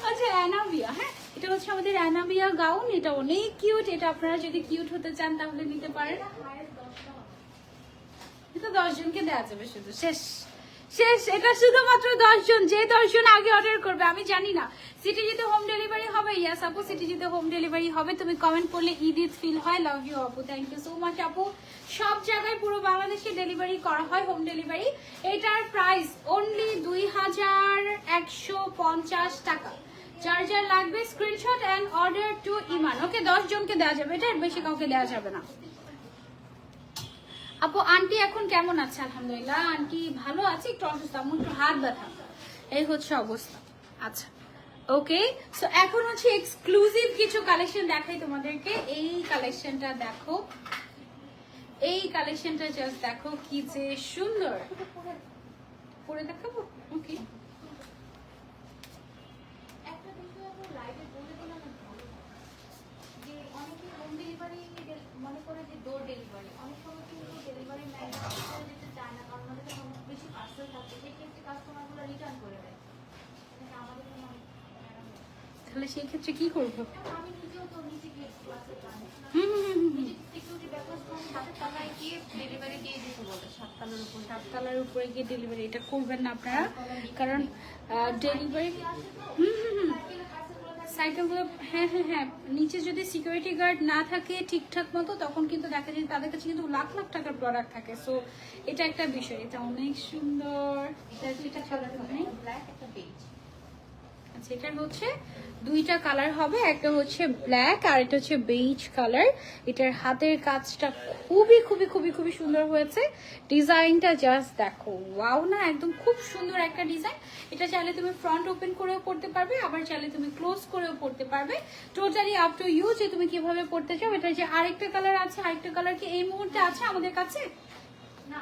আচ্ছা, অ্যানাবিয়া। হ্যাঁ, এটা হচ্ছে আমাদের অ্যানাবিয়া গাউন। এটা অনেক কিউট। এটা আপনারা যদি কিউট হতে চান তাহলে নিতে পারেন। এটা 10 জনকে দেওয়া যাবে শুধু। শেষ। এটা শুধুমাত্র 10 জন, যে 10 জন আগে অর্ডার করবে। আমি জানি না সিটি জিতে হোম ডেলিভারি হবে। ইয়াস আপু, সিটি জিতে হোম ডেলিভারি হবে। তুমি কমেন্ট করলে ঈদ ঈদ ফিল হয়। লাভ ইউ আপু, থ্যাংক ইউ সো মাচ আপু। সব জায়গায় পুরো বাংলাদেশে ডেলিভারি করা হয়, হোম ডেলিভারি। এটার প্রাইস অনলি 2150 টাকা। যার যার লাগবে screenshot and order to Iman. ওকে, 10 জনকে দেওয়া যাবে, এটার বেশি কাউকে দেওয়া যাবে না। আপু আন্টি এখন কেমন আছে? আলহামদুলিল্লাহ আন্টি ভালো আছে, একটু অসুস্থ, আমার একটু হাত ব্যথা, এই হচ্ছে অবস্থা। আচ্ছা ওকে, সো এখন হচ্ছে এক্সক্লুসিভ কিছু কালেকশন দেখাই তোমাদেরকে। এই কালেকশনটা দেখো, এই কালেকশনটা জাস্ট দেখো কি যে সুন্দর। পরে দেখাবো। ওকে, একটা বিষয় আমরা লাইভে বলে দিলাম যে অনেকে হোম ডেলিভারি মনে করে যে ডোর ডেলিভারি, অনেক সময় কিন্তু ডেলিভারি ম্যান দিতে চায় না, কারণ আমাদের কাছে অনেক বেশি পার্সেল থাকে, সেই ক্ষেত্রে কাস্টমারগুলো রিটার্ন করে দেয়। এটা আমাদের জন্য অনেক প্যারা হয়। তাহলে সেই ক্ষেত্রে কি করবো? আমি নিজেও তো নিজে গিয়ে ক্লাসে জানি হুম, সিকিউরিটি ব্যাপার হাতে টাকায় গিয়ে ডেলিভারি দিয়ে দিতে বলে 7 তলার উপর। সাততলার উপরে গিয়ে ডেলিভারি এটা করবেন না আপনারা, কারণ ডেলিভারি সাইকেলগুলো, হ্যাঁ হ্যাঁ হ্যাঁ, নিচে যদি সিকিউরিটি গার্ড না থাকে ঠিকঠাক মতো, তখন কিন্তু দেখা যায় তাদের কাছে কিন্তু লাখ লাখ টাকার প্রোডাক্ট থাকে। সো এটা একটা বিষয়। এটা অনেক সুন্দর। এটা কালার হবে, ব্ল্যাক একটা বেজ। আচ্ছা এটার হচ্ছে দুইটা কালার হবে, একটা হচ্ছে ব্ল্যাক আর এটা হচ্ছে বেইজ কালার। এটার হাতের কাজটা খুবই খুবই খুবই খুবই সুন্দর হয়েছে। ডিজাইনটা জাস্ট দেখো, ওয়াও না, একদম খুব সুন্দর একটা ডিজাইন। এটা চাইলে তুমি ফ্রন্ট ওপেন করেও পড়তে পারবে, আবার চাইলে তুমি ক্লোজ করেও পড়তে পারবে। টোটালি আপ টু ইউ যে তুমি কিভাবে পড়তে চাও। এটার যে আরেকটা কালার আছে, আরেকটা কালার কি এই মুহূর্তে আছে আমাদের কাছে? না,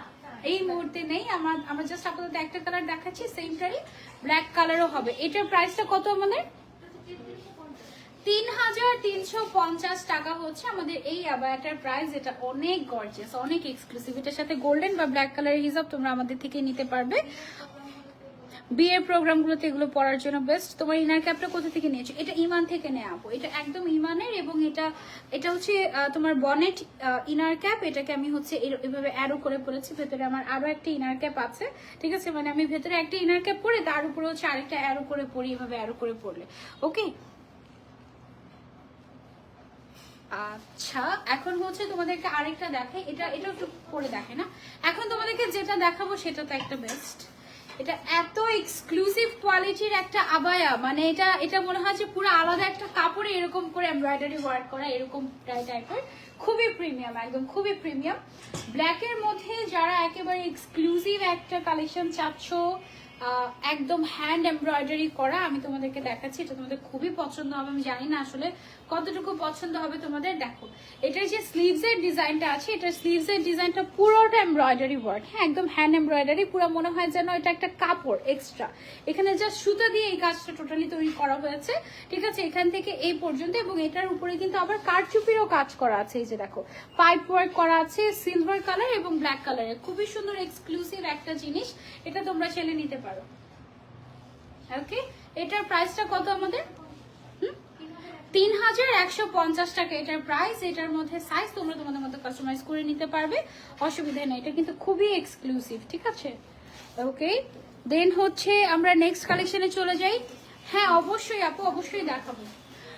এই মুহূর্তে নেই। আমরা জাস্ট আপাতত একটা কালার দেখাচ্ছি, সেমটারই ব্ল্যাক কালারও হবে। এটার প্রাইসটা কত আমাদের? 3350 টাকা হচ্ছে আমাদের এই আবায়াটার প্রাইস। এটা অনেক গর্জিয়াস, অনেক এক্সক্লুসিভ। এটার সাথে গোল্ডেন বা ব্ল্যাক কালারের হিসাব তোমরা আমাদের থেকে নিতে পারবে। বিয়ের প্রোগ্রামগুলোতে এগুলো পরার জন্য বেস্ট। তোমার ইনার ক্যাপটা কোথা থেকে নিয়েছো? এটা ইমান থেকে নেওয়া আপু, এটা একদম ইমানের। এবং এটা হচ্ছে তোমার বনেট ইনার ক্যাপ। এটাকে আমি হচ্ছে এভাবে অ্যারো করে পরেছি। ভেতরে আমার আরো একটা ইনার ক্যাপ আছে, ঠিক আছে? মানে আমি ভেতরে একটা ইনার ক্যাপ পরে তার উপরে হচ্ছে আরেকটা অ্যারো করে পরি, এভাবে অ্যারো করে পরলে। ওকে, আচ্ছা এখন হচ্ছে তোমাদেরকে আরেকটা দেখাই। এটা একটু পরে দেখে না। এখন তোমাদেরকে যেটা দেখাবো সেটা তো একটা বেস্ট। এটা এত এক্সক্লুসিভ কোয়ালিটির একটা আবায়া, মানে এটা মনে হয় যে পুরো আলাদা একটা কাপড়ে এরকম করে এমব্রয়ডারি ওয়ার্ক করা, এরকম টাইপের। খুবই প্রিমিয়াম, একদম খুবই প্রিমিয়াম। ব্ল্যাকের মধ্যে যারা একেবারে এক্সক্লুসিভ একটা কালেকশন চাচ্ছ, একদম হ্যান্ড এমব্রয়ডারি করা, আমি তোমাদেরকে দেখাচ্ছি। এটা তোমাদের খুবই পছন্দ হবে। আমি জানি না আসলে কতটুকু পছন্দ হবে তোমাদের। দেখো এটার যে স্লিভস এর ডিজাইনটা আছে, এটার স্লিভস এর ডিজাইনটা পুরোটা এমব্রয়ডারি ওয়ার্ক। হ্যাঁ, একদম হ্যান্ড এমব্রয়ডারি, পুরো মনে হয় যেন এটা একটা কাপড় এক্সট্রা। এখানে জাস্ট সুতা দিয়ে এই কাজটা টোটালি তৈরি করা হয়েছে, ঠিক আছে? এখান থেকে এই পর্যন্ত। এবং এটার উপরে কিন্তু আবার কারচুপিরও কাজ করা আছে। এই যে দেখো, পাইপ ওয়ার্ক করা আছে সিলভার কালার এবং ব্ল্যাক কালারের। খুবই সুন্দর এক্সক্লুসিভ একটা জিনিস। এটা তোমরা চাইলে নিতে পারো। ওকে, এটার প্রাইসটা কত আমাদের? 3150 টাকা এটার প্রাইস। এটার মধ্যে সাইজ তোমরা তোমাদের মতো কাস্টমাইজ করে নিতে পারবে, অসুবিধা নেই। এটা কিন্তু খুবই এক্সক্লুসিভ, ঠিক আছে? ওকে, দেন হচ্ছে আমরা নেক্সট কালেকশনে চলে যাই। হ্যাঁ অবশ্যই আপু, অবশ্যই দেখাবো।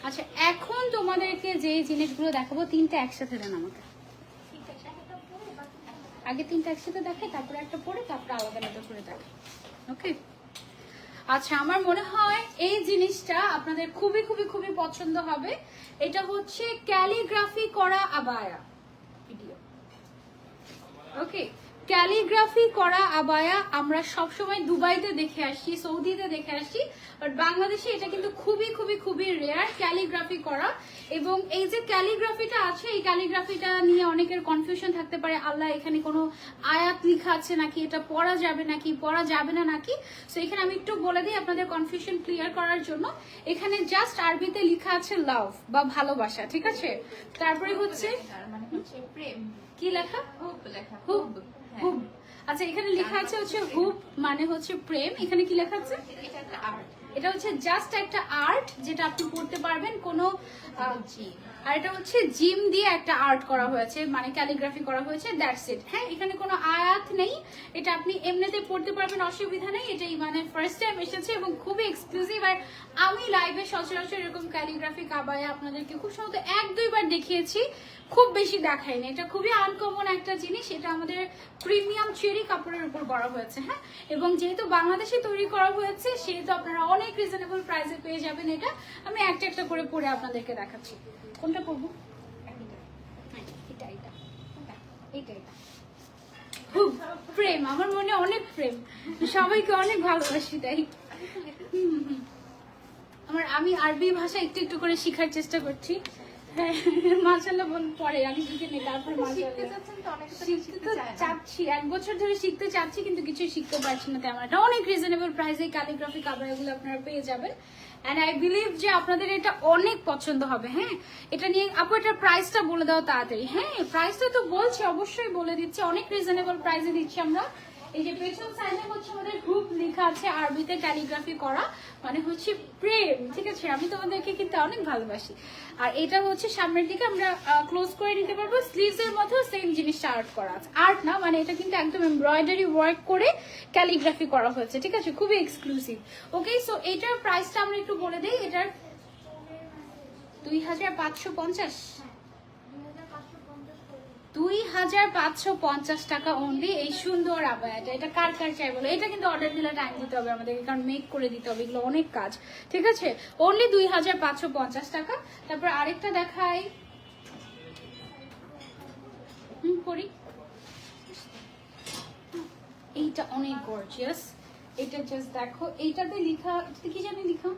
আচ্ছা এখন তোমাদেরকে যে জিনিসগুলো দেখাবো, তিনটা একসাথে দেন আমাকে। আগে তিনটা একসাথে দেখাই, তারপরে একটা পরে, তারপরে আলাদা আলাদা করে দেখাই। ওকে, আচ্ছা আমার মনে হয় এই জিনিসটা আপনাদের খুবই খুবই খুবই পছন্দ হবে। এটা হচ্ছে ক্যালিগ্রাফি করা আবায়া ভিডিও। ওকে, ক্যালিগ্রাফি করা আবায়া আমরা সবসময় দুবাইতে দেখে আসছি, সৌদিতে দেখে আসছি, বাট বাংলাদেশে এটা কিন্তু খুবই খুবই খুবই রেয়ার ক্যালিগ্রাফি করা। এবং এই যে ক্যালিগ্রাফিটা আছে, এই ক্যালিগ্রাফিটা নিয়ে অনেকের কনফিউশন থাকতে পারে, আল্লাহ এখানে কোনো আয়াত লেখা আছে নাকি, এটা পড়া যাবে নাকি, পড়া যাবে না নাকি। সো এখানে আমি একটু বলে দিই আপনাদের কনফিউশন ক্লিয়ার করার জন্য। এখানে জাস্ট আরবিতে লেখা আছে লাভ বা ভালোবাসা, ঠিক আছে? তারপরে হচ্ছে মানে হচ্ছে প্রেম। কি লেখা? হুব লেখা, হুব, হুব। আচ্ছা এখানে লেখা আছে হচ্ছে হুব মানে হচ্ছে প্রেম। এখানে কি লেখা আছে? এটা একটা আর্ট। এটা হচ্ছে জাস্ট একটা আর্ট যেটা আপনি পড়তে পারবেন কোনো আর এটা হচ্ছে জিম দিয়ে একটা আর্ট করা হয়েছে, মানে ক্যালিগ্রাফি করা হয়েছে, দ্যাটস ইট। হ্যাঁ, এখানে কোনো আয়াত নেই, এটা আপনি এমনিতে পড়তে পারবেন, অসুবিধা নেই। এটা মানে ফার্স্ট টাইম এসেছে এবং খুবই এক্সক্লুসিভ। আর আমি লাইভে সচরাচর এরকম ক্যালিগ্রাফি কাবায়া আপনাদেরকে খুব সম্ভবত 1-2 বার দেখিয়েছি, খুব বেশি দেখাইনি। এটা খুবই আনকমন একটা জিনিস, এটা আমাদের প্রিমিয়াম চেরি কাপড়ের উপর করা হয়েছে। হ্যাঁ, এবং যেহেতু বাংলাদেশে তৈরি করা হয়েছে সেহেতু আপনারা অনেক রিজনেবল প্রাইসে পেয়ে যাবেন এটা। আমি একটা একটা করে পরে আপনাদেরকে দেখাচ্ছি। কোনটা পরবো? এটা এটা এটা এটা খুব প্রেম, আমার মনে অনেক প্রেম, সবাইকে অনেক ভালোবাসি তাই। আমি আরবি ভাষা একটু একটু করে শেখার চেষ্টা করছি। হ্যাঁ, মাশাআল্লাহ বল পরে আমি শিখে নিই, তারপর শিখতে তো চাচ্ছি, 1 বছর ধরে শিখতে চাচ্ছি কিন্তু কিছু শিখতে পারছি না তেমন। এটা অনেক রিজনেবল প্রাইসে ক্যালিগ্রাফি কাবায়াগুলো আপনারা পেয়ে যাবেন। এন্ড আই বিলিভ যে আপনাদের এটা অনেক পছন্দ হবে। হ্যাঁ, এটা নিয়ে আপু এটার প্রাইসটা বলে দাও তাড়াতাড়ি। হ্যাঁ, প্রাইসটা তো বলছি, অবশ্যই বলে দিচ্ছি, অনেক রিজনেবল প্রাইসে দিচ্ছি আমরা। এই যে পেছন সাইডে হচ্ছে আমাদের গ্রুপ লেখা আছে আরবিতে ক্যালিগ্রাফি করা, মানে হচ্ছে প্রেম। ঠিক আছে, আমি তোমাদেরকে কিন্তু অনেক ভালোবাসি। আর এটা হচ্ছে সামনের দিকে আমরা ক্লোজ করে নিতে পারবো, স্লিভস এর মধ্যেও সেম জিনিসটা আর্ট করা আছে। আর্ট না, মানে এটা কিন্তু একদম এমব্রয়ডারি ওয়ার্ক করে ক্যালিগ্রাফি করা হয়েছে। ঠিক আছে, খুবই এক্সক্লুসিভ। ওকে, সো এটার প্রাইসটা আমরা একটু বলে দিই। এটার 2550, 2550 টাকা অনলি এই সুন্দর আবায়াটা। এটা কার কার চাই বলো? এটা কিন্তু অর্ডার দিলে টাইম দিতে হবে আমাদেরকে, কারণ মেক করে দিতে হবে, এগুলো অনেক কাজ। ঠিক আছে, অনলি 2550 টাকা। তারপর আরেকটা দেখাই, করি, এইটা অনেক গর্জিয়াস। এটা জাস্ট দেখো, এইটাতে লেখা কি জানি লেখা,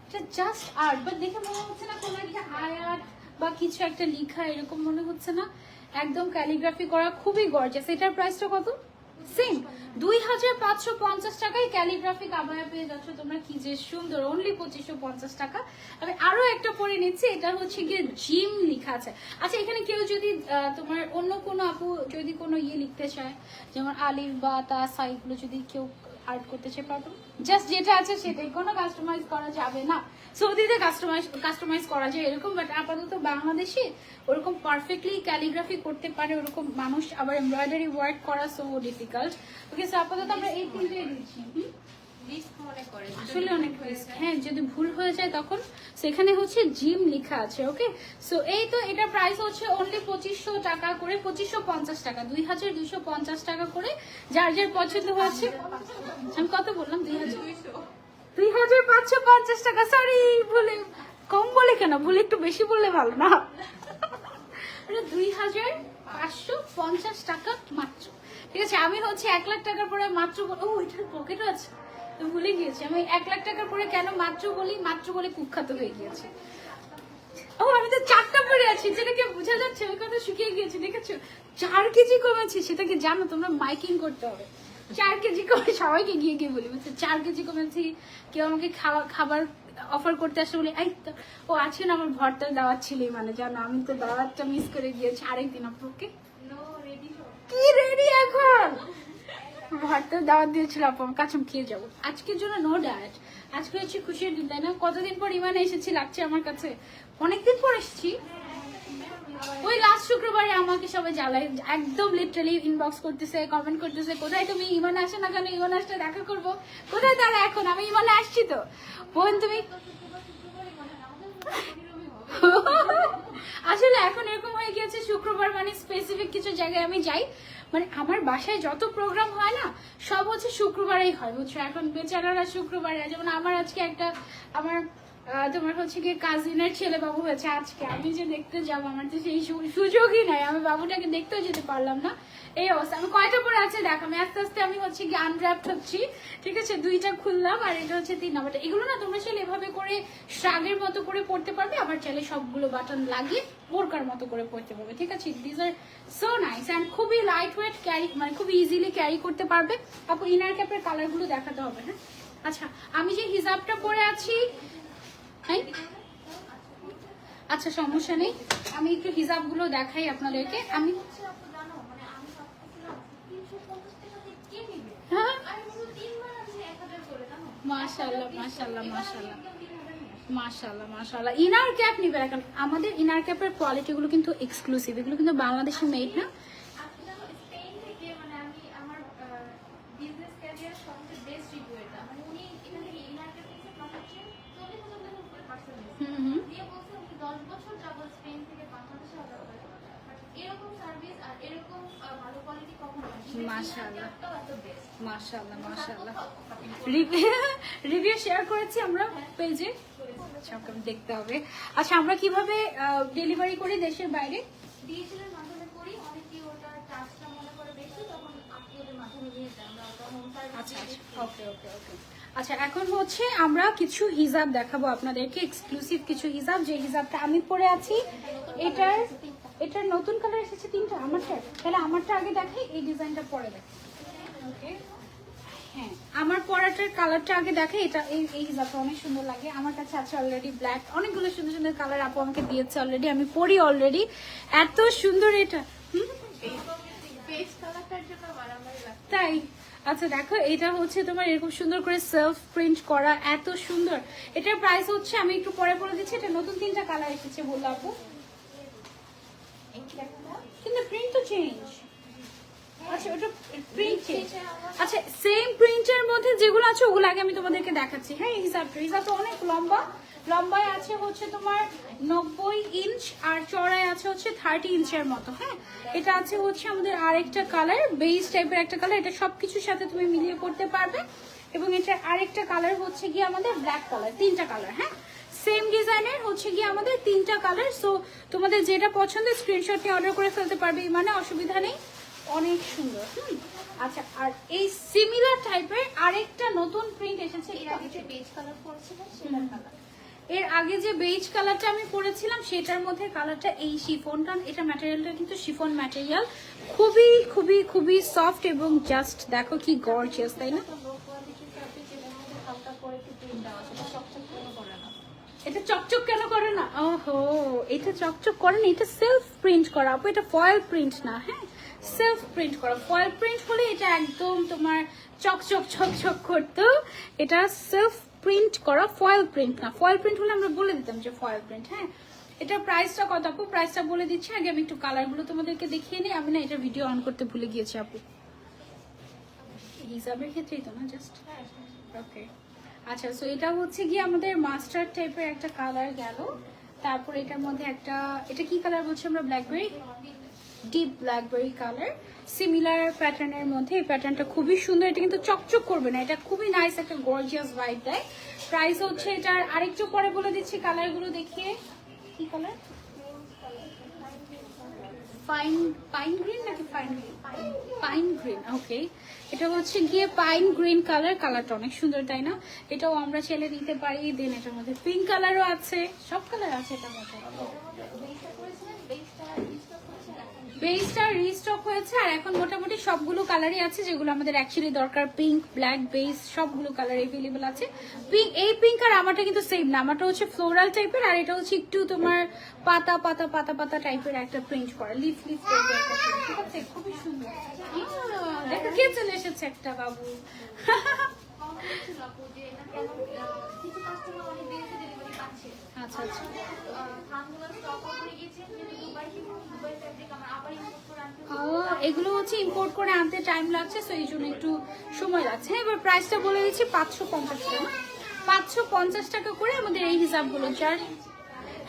এটা জাস্ট আর্ট, বাট দেখে মনে হচ্ছে না কোনো একটা আয়াত বা কিছু একটা লেখা, এরকম মনে হচ্ছে না, একদম ক্যালিগ্রাফি করা, খুবই গর্জিয়াস। এটার প্রাইসটা কত? সেম 2550 টাকায় ক্যালিগ্রাফি কাবায়া পেয়ে যাচ্ছ তোমরা। কি যে সুন্দর, অনলি 2550 টাকা। আমি আরো একটা পরে নিচ্ছি, এটা হচ্ছে গিয়ে জিম লেখা আছে। আচ্ছা, এখানে কেউ যদি তোমার অন্য কোনো আপু যদি কোনো ইয়ে লিখতে চায়, যেমন আলিফ বা তা সা, এগুলো যদি কেউ আর্ট করতে চায় পারবো, জাস্ট যেটা আছে সেটাই, কোনো কাস্টমাইজ করা যাবে না। সৌদিতে কাস্টমাইজ করা যায় এরকম, বাট আপাতত বাংলাদেশে ওরকম পারফেক্টলি ক্যালিগ্রাফি করতে পারে ওরকম মানুষ, আবার এমব্রয়ডারি ওয়ার্ক করা সো ডিফিকাল্ট। ওকে, সো আপাতত আমরা এই তিনটাই দিচ্ছি। আসলে অনেক রিস্ক, হ্যাঁ, যদি ভুল হয়ে যায় তখন। সেখানে হচ্ছে জিম লেখা আছে। ওকে, সো এই তো এটার প্রাইস হচ্ছে অনলি 2500 টাকা করে, 2550 টাকা, 2250 টাকা করে। যার যার পছন্দ হয়েছে, আমি কত বললাম? 2550 টাকা। সরি, ভুলে কম বলে কেন, ভুলে একটু বেশি বললে ভালো না। 2550 টাকা মাত্র। ঠিক আছে, আমি হচ্ছে 1 লাখ টাকার পরে মাত্র, ও এটার পকেটও আছে, ভুলে গিয়েছি। আমি 1 লাখ টাকার পরে কেন মাত্র বলি, মাত্র বলে কুখ্যাত হয়ে গিয়েছে। ও, আমি তো 4টা পরে আছি, যেটাকে বোঝা যাচ্ছে ওই কথা শুকিয়ে গিয়েছে। দেখেছো, 4 কেজি কমেছে, সেটাকে জানো তোমরা, মাইকিং করতে হবে। 4 কেজি কমে, সবাইকে গিয়ে গিয়ে বলি 4 কেজি কমেছি। কেউ আমাকে খাবার অফার করতে আসে, বলে এই তো ও আছে না, আমার ভর্তার দাওয়াত ছিলই, মানে জানো আমি তো দাওয়াতটা মিস করে গিয়েছি। আরেকদিন আপনাকে কি রেডি এখন, ভর্তার দাওয়াত দিয়েছিল আপু, আমার কাছে খেয়ে যাবো। আজকের জন্য নো ডায়েট, আজকে হচ্ছে খুশির দিন, তাই না? কতদিন পর ইমানে এসেছি লাগছে আমার কাছে, অনেকদিন পর এসেছি। ওই লাস্ট শুক্রবারে আমাকে সবাই জ্বালাই, একদম লিটারালি ইনবক্স করতেছে, কমেন্ট করতেছে, কোথায় তুমি, ইমানে আসে না কেন, ইমানে আসলে দেখা করবো, কোথায় তারা এখন? আমি ইমানে আসছি তো বোন, তুমি আসলে এখন এরকম হয়ে গিয়েছে, শুক্রবার মানে স্পেসিফিক কিছু জায়গায় আমি যাই, মানে আমার বাসায় যত প্রোগ্রাম হয় না সব হচ্ছে শুক্রবারেই হয়, বুঝছো? এখন বেচারারা শুক্রবারে, যেমন আমার আজকে একটা, আমার তোমার হচ্ছে গিয়ে কাজিনের ছেলে বাবু হয়েছে আজকে, আমি যে দেখতে যাবো, আমার তো সেই সুযোগই নাই, আমি বাবুটাকে দেখতেও যেতে পারলাম না। এই অবস্থা। আমি কয়টা পরে আছে দেখ, আমি আস্তে আস্তে আমি হচ্ছে গিয়ে আনর্যাপড হচ্ছি। ঠিক আছে, 2টা খুললাম, আর এটা হচ্ছে 3 নাম্বারটা। এগুলো না তোমরা চাইলে এভাবে করে শাগের মতো করে পড়তে পারবে, আবার চাইলে সবগুলো বাটন লাগিয়ে বোরকার মতো করে পড়তে পারবে। ঠিক আছে, this are so nice and খুবই লাইট ওয়েট ক্যারি, মানে খুব ইজিলি ক্যারি করতে পারবে। আপু ইনার ক্যাপের কালারগুলো দেখাতে হবে। হ্যাঁ, আচ্ছা, আমি যে হিজাবটা পরে আছি, হ্যাঁ আচ্ছা সমস্যা নেই, আমি একটু হিজাব গুলো দেখাই আপনাদেরকে। আমি মাশাআল্লাহ মাশাআল্লাহ মাশাআল্লাহ মাশাআল্লাহ মাশাআল্লাহ। ইনার ক্যাপ নিবে এখন। আমাদের ইনার ক্যাপের কোয়ালিটি গুলো কিন্তু এক্সক্লুসিভ, এগুলো কিন্তু বাংলাদেশি মেড না। স্পেন থেকে মানে আমি আমার বিজনেস ক্যারিয়ার সবচেয়ে বেস্ট রিভিউ এটা, মানে উনি এখান থেকে ইউনাইটেড স্টেটসে পাঠাচ্ছে 40,000 টাকার উপরে পার্সেল দিয়ে বলছে উনি 10 বছর যাবত স্পেন থেকে বাংলাদেশে অর্ডার করে, বাট এরকম সার্ভিস আর এরকম ভালো কোয়ালিটি কখনো হয়। মাশাআল্লাহ বেস্ট। মাশাআল্লাহ মাশাআল্লাহ। রিভিউ শেয়ার করেছি আমরা পেজে, দেখতে হবে। আচ্ছা আমরা কিভাবে ডেলিভারি করি দেশের বাইরে? ডিএসএল মাধ্যমে করি, অনেকে ওটা চার্জটা মনে করে বেশি, তখন আপনি ওদের মাধ্যমে নিয়ে যান, আমরা ওটা হোম সার্ভিস। আচ্ছা আচ্ছা ওকে ওকে ওকে। আচ্ছা এখন হচ্ছে আমরা কিছু হিজাব দেখাবো আপনাদেরকে, এক্সক্লুসিভ কিছু হিজাব, যে হিজাবটা আমি পরে আছি। এটার নতুন কালার এসেছে 3টা। আমারটা তাহলে আমারটা আগে দেখাই, এই ডিজাইনটা পরে দেখাই। ওকে হ্যাঁ, আমার পরাটার কালারটা আগে দেখে। এটা এই হিজাবটা অনেক সুন্দর লাগে আমার কাছে। আছে অলরেডি ব্ল্যাক, অনেকগুলো সুন্দর সুন্দর কালার আপু আমাকে দিয়েছে অলরেডি, আমি পরি অলরেডি। এত সুন্দর এটা, তাই? আচ্ছা দেখো, এটা হচ্ছে তোমার এরকম সুন্দর করে সেলফ প্রিন্ট করা, এত সুন্দর। এটার প্রাইস হচ্ছে, আমি একটু পরে বলে দিচ্ছি, এটা নতুন 3টা কালার এসেছে বললো আপু, কিন্তু প্রিন্ট তো চেঞ্জ। আচ্ছা ওটা প্রিন্ট চেঞ্জ। আচ্ছা সেম প্রিন্টের মধ্যে যেগুলো আছে ওগুলো আগে আমি তোমাদেরকে দেখাচ্ছি। হ্যাঁ হিসাবটা অনেক লম্বায় আছে হচ্ছে তোমার 90 ইঞ্চ, আর চড়ায় আছে হচ্ছে 30 ইঞ্চের মতো। হ্যাঁ এটা আছে হচ্ছে আমাদের আরেকটা কালার, বেজ টাইপের একটা কালার, এটা সবকিছুর সাথে তুমি মিলিয়ে পড়তে পারবে। এবং এটা আরেকটা কালার হচ্ছে গিয়ে আমাদের ব্ল্যাক কালার, 3টা কালার। হ্যাঁ সেম ডিজাইনের হচ্ছে গিয়ে আমাদের 3টা কালার। সো তোমাদের যেটা পছন্দ স্ক্রিনশট নিয়ে অর্ডার করে ফেলতে পারবে, মানে অসুবিধা নেই, অনেক সুন্দর। আচ্ছা আর এই সিমিলার টাইপের আরেকটা নতুন প্রিন্ট এসেছে, এর আগে যে বেজ কালার পড়ছিলেন সেটার কালার। এর আগে যে বেজ কালারটা আমি পরেছিলাম সেটার মধ্যে কালারটা এই শিফনটা, এটা ম্যাটেরিয়ালটা কিন্তু শিফন ম্যাটেরিয়াল, খুবই খুবই খুবই সফট এবং জাস্ট দেখো কি গর্জিয়াস, তাই না? এটা চকচক কেন করে না? ওহো এটা চকচক করে না, এটা সেলফ প্রিন্ট করা আপু, এটা ফয়েল প্রিন্ট না। হ্যাঁ সেলফ প্রিন্ট করা, ফয়েল প্রিন্ট হলে এটা একদম তোমার চকচক ছকছক করতো, এটা সেলফ প্রিন্ট করা, ফয়েল প্রিন্ট না। ফয়েল প্রিন্ট হলে আমরা বলে দিতাম যে ফয়েল প্রিন্ট। হ্যাঁ এটা প্রাইসটা কত আপু? প্রাইসটা বলে দিচ্ছি, আগে আমি একটু কালারগুলো তোমাদেরকে দেখিয়ে নিই। আমি না এটা ভিডিও অন করতে ভুলে গিয়েছি আপু, হিসাবের ক্ষেত্রেই তো না, জাস্ট ওকে। আচ্ছা সো এটা হচ্ছে গিয়ে আমাদের মাস্টার্ড টাইপের একটা কালার গেল, তারপর এটার মধ্যে একটা, এটা কি কালার বলছি আমরা? Blackberry, deep blackberry colour, similar প্যাটার্নের মধ্যে। এই প্যাটার্নটা খুবই সুন্দর, এটা কিন্তু চকচক করবে না, এটা খুবই নাইস একটা গর্জিয়াস ভাইব দেয়। প্রাইস হচ্ছে এটার আরেকটু পরে বলে দিচ্ছি, কালারগুলো দেখিয়ে। কি কালার? পাইন গ্রিন নাকি ফাইন গ্রিন? পাইন গ্রিন, ওকে। এটা হচ্ছে গিয়ে পাইন গ্রিন কালার, কালারটা অনেক সুন্দর তাই না? এটাও আমরা ছেলে দিতে পারি। দেন এটার মধ্যে পিঙ্ক কালারও আছে, সব কালার আছে এটার মধ্যে। বেসটা রিস্টক হয়েছে, আর এখন মোটামুটি সবগুলো কালারই আছে যেগুলো আমাদের অ্যাকচুয়ালি দরকার। পিঙ্ক, ব্ল্যাক, বেস সবগুলো কালার এভেলেবল আছে। পিঙ্ক, এই পিঙ্ক আর আমারটা কিন্তু সেম না, আমারটা হচ্ছে ফ্লোরাল টাইপের, আর এটা হচ্ছে একটু তোমার পাতা পাতা পাতা পাতা টাইপের একটা প্রিন্ট করা, লিফ টাইপের একটা প্রিন্ট, ঠিক আছে? খুবই সুন্দর। দেখো কে চলে এসেছে একটা বাবু। আচ্ছা আচ্ছা এগুলো হচ্ছে ইম্পোর্ট করে আনতে টাইম লাগছে, সো এই জন্য একটু সময় লাগছে। এবার প্রাইসটা বলে দিচ্ছি 550 টাকা, 550 টাকা করে আমাদের এই হিসাবগুলো। যার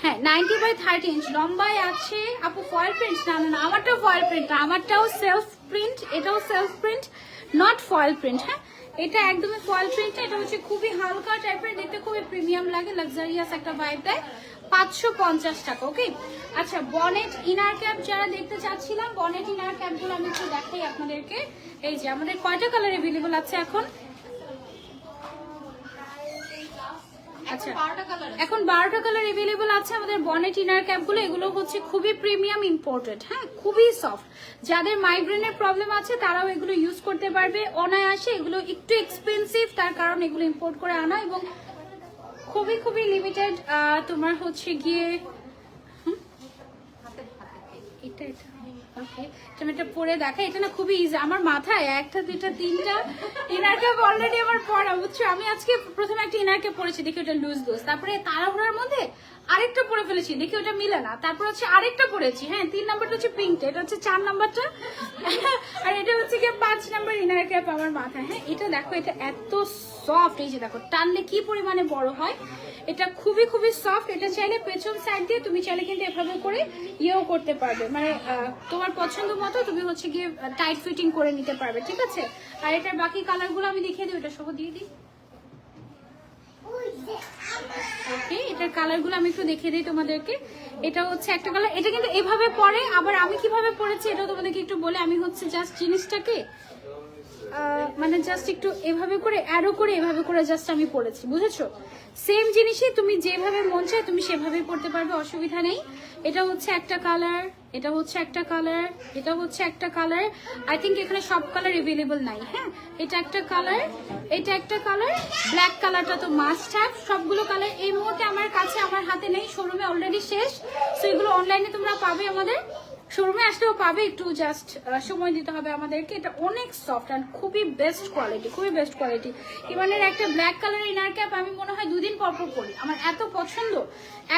হ্যাঁ 90/30 ইঞ্চ লম্বায় আছে আপু। ফয়েল প্রিন্ট না, না আমারটাও ফয়েল প্রিন্ট না, আমারটাও সেলফ প্রিন্ট, এটাও self print, not foil print. হ্যাঁ এটা একদমই ফয়েল প্রিন্ট, এটা হচ্ছে খুবই হালকা টাইপের, দেখতে খুবই প্রিমিয়াম লাগে, লাক্সারিয়াস একটা ভাইব দেয়। 550 টাকা, ওকে। আচ্ছা বনেট ইনার ক্যাপ যারা দেখতে চাচ্ছিলাম, বনেট ইনার ক্যাপগুলো আমি একটু দেখাই আপনাদেরকে। এই যে আমাদের কয়টা কালার अवेलेबल আছে এখন? আচ্ছা এখন 12টা কালার अवेलेबल আছে আমাদের বনেট ইনার ক্যাপগুলো। এগুলো হচ্ছে খুবই প্রিমিয়াম ইম্পোর্টেড, হ্যাঁ খুবই সফট। যাদের মাইগ্রেনের প্রবলেম আছে তারাও এগুলো ইউজ করতে পারবে অনায়াসে। এগুলো একটু এক্সপেন্সিভ, তার কারণ এগুলো ইম্পোর্ট করে আনা, এবং খুবই খুবই লিমিটেড। তোমার হচ্ছে গিয়ে এটা ওকে, তুমি এটা পরে দেখা, এটা না খুবই ইজি। আমার মাথায় 1টা 2টা 3টা ইনার ক্যাপ অলরেডি আমার পরা, বুঝছো? আমি আজকে প্রথমে একটা ইনার ক্যাপ পরেছি, দেখি ওটা লুজ লুজ, তারপরে তাড়াহুড়ার মধ্যে আরেকটা পরে ফেলেছি, দেখি ওটা মিলে না, তারপর হচ্ছে আরেকটা পরেছি। হ্যাঁ, 3 নাম্বারটা হচ্ছে পিঙ্কটা, এটা হচ্ছে 4 নাম্বারটা, আর এটা হচ্ছে কি 5 নাম্বার ইনার ক্যাপ আমার মাথায়। হ্যাঁ, এটা দেখো, এটা এত সফট, এই যে দেখো টানলে কি পরিমাণে বড় হয়, এটা খুবই খুবই সফট। এটা চাইলে পেছন সাইড দিয়ে তুমি চাইলে কিন্তু এভাবে করে ইয়েও করতে পারবে, মানে তোমার পছন্দ মতো তুমি হচ্ছে গিয়ে টাইট ফিটিং করে নিতে পারবে, ঠিক আছে? আর এটার বাকি কালারগুলো আমি দেখিয়ে দিই, এটা সহ দিয়ে দিই। ওকে, এটার কালারগুলো আমি একটু দেখিয়ে দিই তোমাদেরকে। এটা হচ্ছে একটা কালার, এটা কিন্তু এভাবে পরে, আবার আমি কিভাবে পরেছি এটাও তোমাদেরকে একটু বলে। আমি হচ্ছে জাস্ট জিনিসটাকে মানে জাস্ট একটু এভাবে করে অ্যারো করে এভাবে করে জাস্ট আমি পরেছি, বুঝেছো? সেম জিনিসই তুমি যেভাবে মন চায় তুমি সেভাবেই পড়তে পারবে, অসুবিধা নেই। এটা হচ্ছে একটা কালার, এটা হচ্ছে একটা কালার, এটা হচ্ছে একটা কালার। আই থিঙ্ক এখানে সব কালার অ্যাভেলেবল নাই। হ্যাঁ, এটা একটা কালার, এটা একটা কালার, ব্ল্যাক কালারটা তো মাস্ট হ্যাভ। সবগুলো কালার এই মুহূর্তে আমার কাছে আমার হাতে নেই, শোরুমে অলরেডি শেষ। সো এগুলো অনলাইনে তোমরা পাবে, আমাদের শোরুমে আসলেও পাবে, একটু জাস্ট সময় দিতে হবে আমাদেরকে। এটা অনেক সফট আর খুবই বেস্ট কোয়ালিটি, খুবই বেস্ট কোয়ালিটি। ইমানের একটা ব্ল্যাক কালার ইনার ক্যাপ আমি মনে হয় 2 দিন পর পর পরি, আমার এত পছন্দ।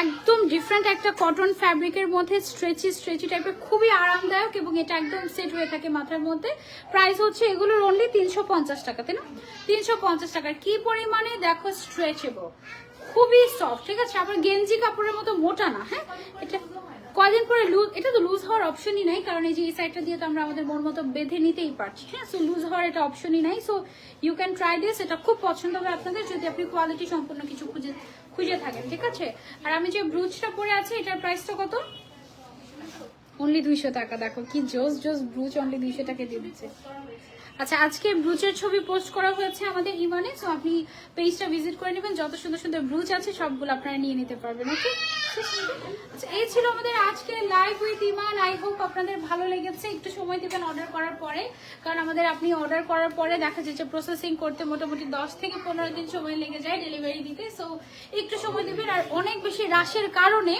একদম ডিফারেন্ট একটা কটন ফ্যাব্রিকের মধ্যে স্ট্রেচি স্ট্রেচি টাইপের, খুবই আরামদায়ক, এবং এটা একদম সেট হয়ে থাকে মাথার মধ্যে। প্রাইস হচ্ছে এগুলোর অনলি 350 টাকা, তাই না? 350 টাকার কি পরিমাণে দেখো স্ট্রেচেবল, খুবই সফট, ঠিক আছে? আবার গেঞ্জি কাপড়ের মতো মোটা না। হ্যাঁ, এটা কয়দিন পরে লুজ, এটা তো লুজ হওয়ার অপশনই নাই, কারণ এই যে এই সাইডটা দিয়ে তো আমরা আমাদের মন মতো বেঁধে নিতেই পারছি। হ্যাঁ, সো লুজ হওয়ার এটা অপশনই নাই। So you can try this, এটা খুব পছন্দ হবে আপনাদের যদি আপনি কোয়ালিটি সম্পূর্ণ কিছু খুঁজে থাকেন, ঠিক আছে? আর আমি যে ব্রুজটা পরে আছি এটার প্রাইসটা কত? অনলি 200 টাকা। দেখো কি জোস জোস ব্রুচ, অনলি 200 টাকা দিয়ে দিচ্ছে। আচ্ছা, আজকে ব্রুচের ছবি পোস্ট করা হয়েছে আমাদের ইমানে, সো আপনি পেজটা ভিজিট করে নেবেন, যত সুন্দর সুন্দর ব্রুচ আছে সবগুলো আপনারা নিয়ে নিতে পারবেন। ওকে, আচ্ছা, এই ছিল আমাদের আজকে live with Iman. I hope আপনাদের ভালো লেগেছে। একটু সময় দিবেন অর্ডার করার পরে, কারণ আমাদের আপনি অর্ডার করার পরে দেখা যাচ্ছে প্রসেসিং করতে মোটামুটি 10 থেকে 15 দিন সময় লেগে যায় ডেলিভারি দিতে। সো একটু সময় দিবেন। আর অনেক বেশি রাশের কারণে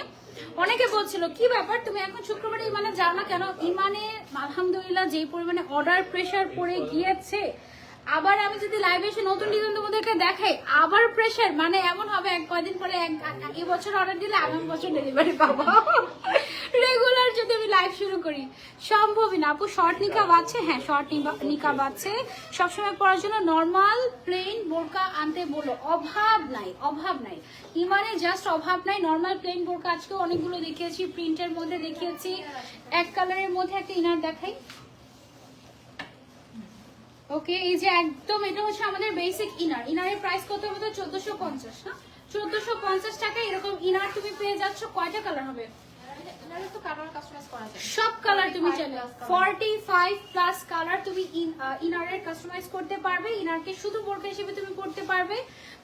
অনেকে বলছিল কি ব্যাপার তুমি এখন শুক্রবারে ইমানে যাও না কেন? ইমানে আলহামদুলিল্লাহ যেই পরিমাণে অর্ডার প্রেশার পড়ে গিয়েছে, আবার আমি যদি লাইভে এসে নতুন ডিজাইন তোমাদেরকে দেখাই আবার প্রেশার, মানে এমন হবে এক কয়দিন পরে এই বছর অর্ডার দিলে আগামী বছর ডেলিভারি পাবো। রেগুলার যদি আমি লাইভ শুরু করি সম্ভবই না। আপু শর্ট নিকাব আছে? হ্যাঁ, শর্ট নিকাব আছে। সবসময় পরার জন্য নর্মাল প্লেন বোরকা আনতে বলো, অভাব নাই, অভাব নাই ইমানে, জাস্ট অভাব নাই। নর্মাল প্লেন বোরকা আজকেও অনেকগুলো দেখিয়েছি, প্রিন্টের মধ্যে দেখিয়েছি। এক কালারের মধ্যে একটা ইনার দেখাই। ওকে, এই যে একদম এটা হচ্ছে আমাদের বেসিক ইনার। ইনারের প্রাইস কত হবে? 1450 না? 1450 টাকা এরকম ইনার তুমি পেয়ে যাচ্ছ। কয়টা কালার হবে? সব কালার তুমি চাইলে 45 প্লাস কালার তুমি ইনারের কাস্টমাইজ করতে পারবে। ইনারকে শুধু বোরকা হিসেবে তুমি পড়তে পারবে।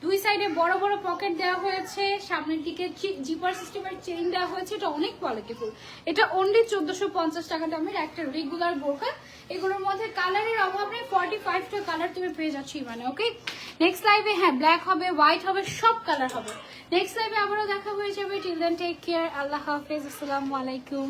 দুই সাইডে বড় বড় পকেট দেওয়া হয়েছে, সামনের দিকে জিপার সিস্টেমের চেইন দেওয়া হয়েছে। এটা অনেক কোয়ালিটিফুল। এটা অনলি 1450 টাকা দামের একটা রেগুলার বোরকা। এগুলোর মধ্যে কালারের অভাব নেই, 45টা কালার তুমি পেয়ে যাচ্ছ মানে। ওকে, নেক্সট লাইভে হ্যাঁ ব্ল্যাক হবে, হোয়াইট হবে, সব কালার হবে। নেক্সট লাইভে আবারও দেখা হয়ে যাবে। টিল দেন টেক কেয়ার, আল্লাহ হাফেজ, আসসালামু আলাইকুম।